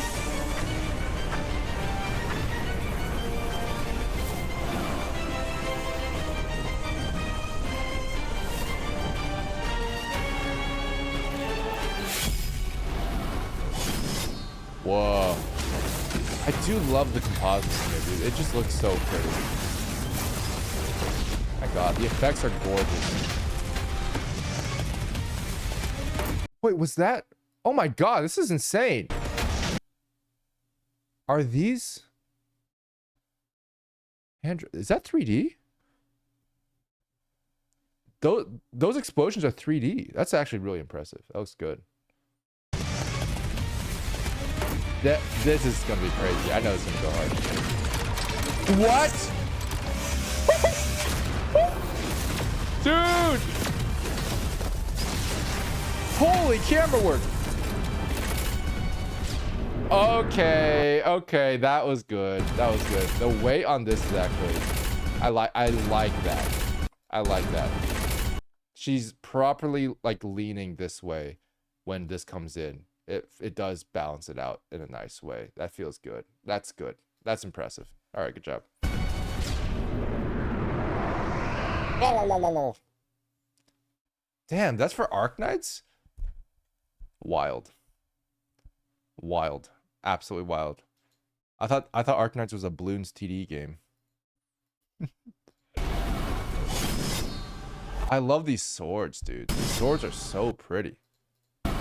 Whoa. I do love the composites in here, dude. It just looks so pretty. My god, the effects are gorgeous. Wait, was that? Oh my god, this is insane. Are these? Is that 3D? Those explosions are 3D. That's actually really impressive. That looks good. This is gonna be crazy. I know it's gonna go hard. What? Dude! Holy camera work! Okay, okay, that was good. That was good. The weight on this is actually, I like that. I like that. She's properly like leaning this way when this comes in. It does balance it out in a nice way. That feels good. That's good. That's impressive. All right, good job. Damn, that's for Arknights? Wild. Wild. Absolutely wild. I thought Arknights was a Bloons TD game. I love these swords, dude. These swords are so pretty. God.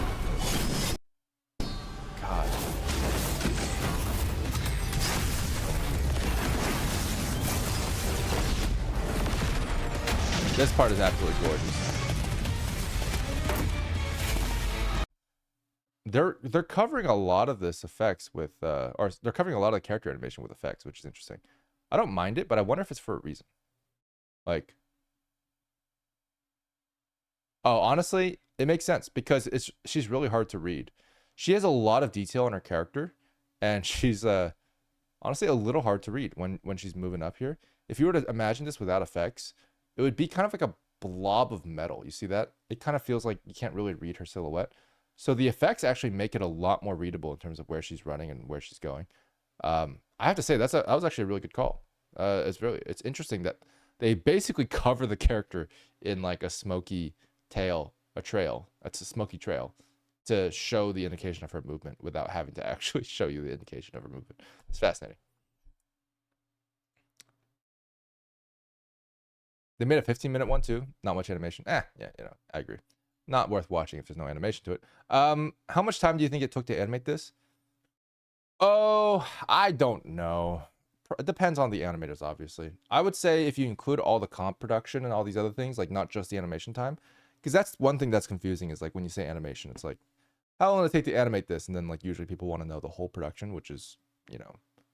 This part is absolutely gorgeous. They're covering a lot of this effects with or they're covering a lot of the character animation with effects, which is interesting. I don't mind it, but I wonder if it's for a reason. Like, oh, honestly, it makes sense because she's really hard to read. She has a lot of detail in her character, and she's honestly a little hard to read when she's moving up here. If you were to imagine this without effects, it would be kind of like a blob of metal. You see that? It kind of feels like you can't really read her silhouette. So the effects actually make it a lot more readable in terms of where she's running and where she's going. I have to say that was actually a really good call. It's interesting that they basically cover the character in like a smoky trail. That's a smoky trail to show the indication of her movement without having to actually show you the indication of her movement. It's fascinating. They made a 15-minute one too. Not much animation. Yeah, I agree. Not worth watching if there's no animation to it. How much time do you think it took to animate this? Oh, I don't know. It depends on the animators, obviously. I would say if you include all the comp production and all these other things, like not just the animation time, because that's one thing that's confusing is like when you say animation, it's like, how long did it take to animate this? And then like usually people want to know the whole production, which is,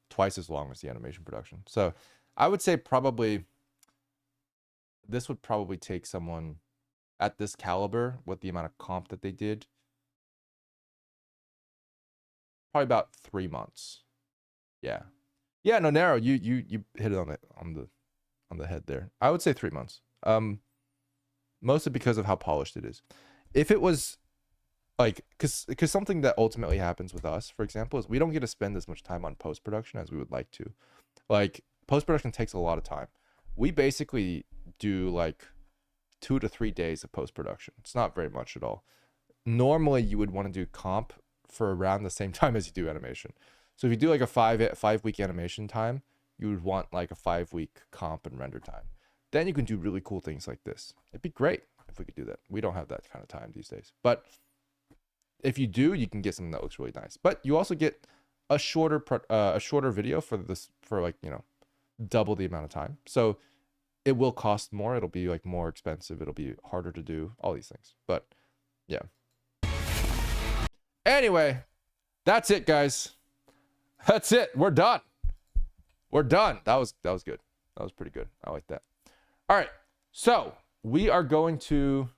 twice as long as the animation production. So I would say probably this would probably take someone at this caliber with the amount of comp that they did, probably about 3 months. Yeah, no, Nero, you hit it on the head there. I would say 3 months. Mostly because of how polished it is. If it was like, because something that ultimately happens with us, for example, is we don't get to spend as much time on post-production as we would like to. Like, post-production takes a lot of time. We basically do like 2 to 3 days of post-production. It's not very much at all. Normally you would want to do comp for around the same time as you do animation. So if you do like a 5-week animation time, you would want like a 5-week comp and render time. Then you can do really cool things like this. It'd be great if we could do that. We don't have that kind of time these days. But if you do, you can get something that looks really nice. But you also get a shorter video for this, for like, double the amount of time. So it will cost more. It'll be like more expensive. It'll be harder to do, all these things. But yeah. Anyway, that's it, guys. That's it. We're done. We're done. That was good. That was pretty good. I like that. All right. So we are going to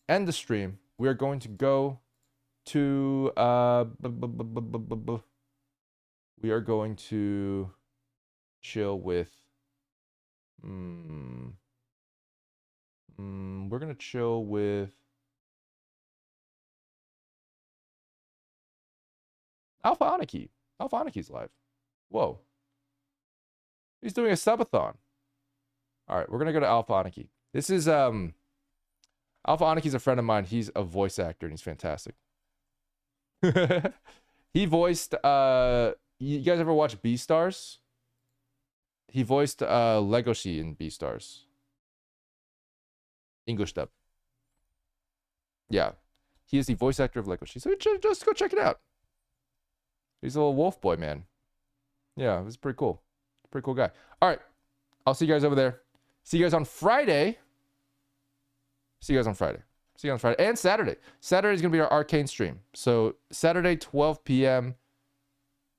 end the stream. We are going to go to we are going to chill with we're gonna chill with Alpha Aniki. Alpha Aniki's live. Whoa. He's doing a subathon. All right, we're gonna go to Alpha Aniki. This is Alpha Aniki's a friend of mine. He's a voice actor and he's fantastic. He voiced you guys ever watch Beastars? He voiced Legoshi in Beastars. English dub. Yeah. He is the voice actor of Legoshi. So just go check it out. He's a little wolf boy, man. Yeah, it was pretty cool. Pretty cool guy. All right. I'll see you guys over there. See you guys on Friday. See you guys on Friday. See you on Friday. And Saturday. Saturday is going to be our Arcane stream. So Saturday, 12 p.m.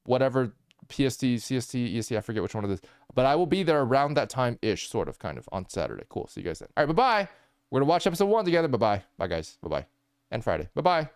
Whatever, PST, CST, EST, I forget which one it is. But I will be there around that time-ish, sort of, kind of, on Saturday. Cool. See you guys then. All right, bye-bye. We're going to watch episode 1 together. Bye-bye. Bye, guys. Bye-bye. And Friday. Bye-bye.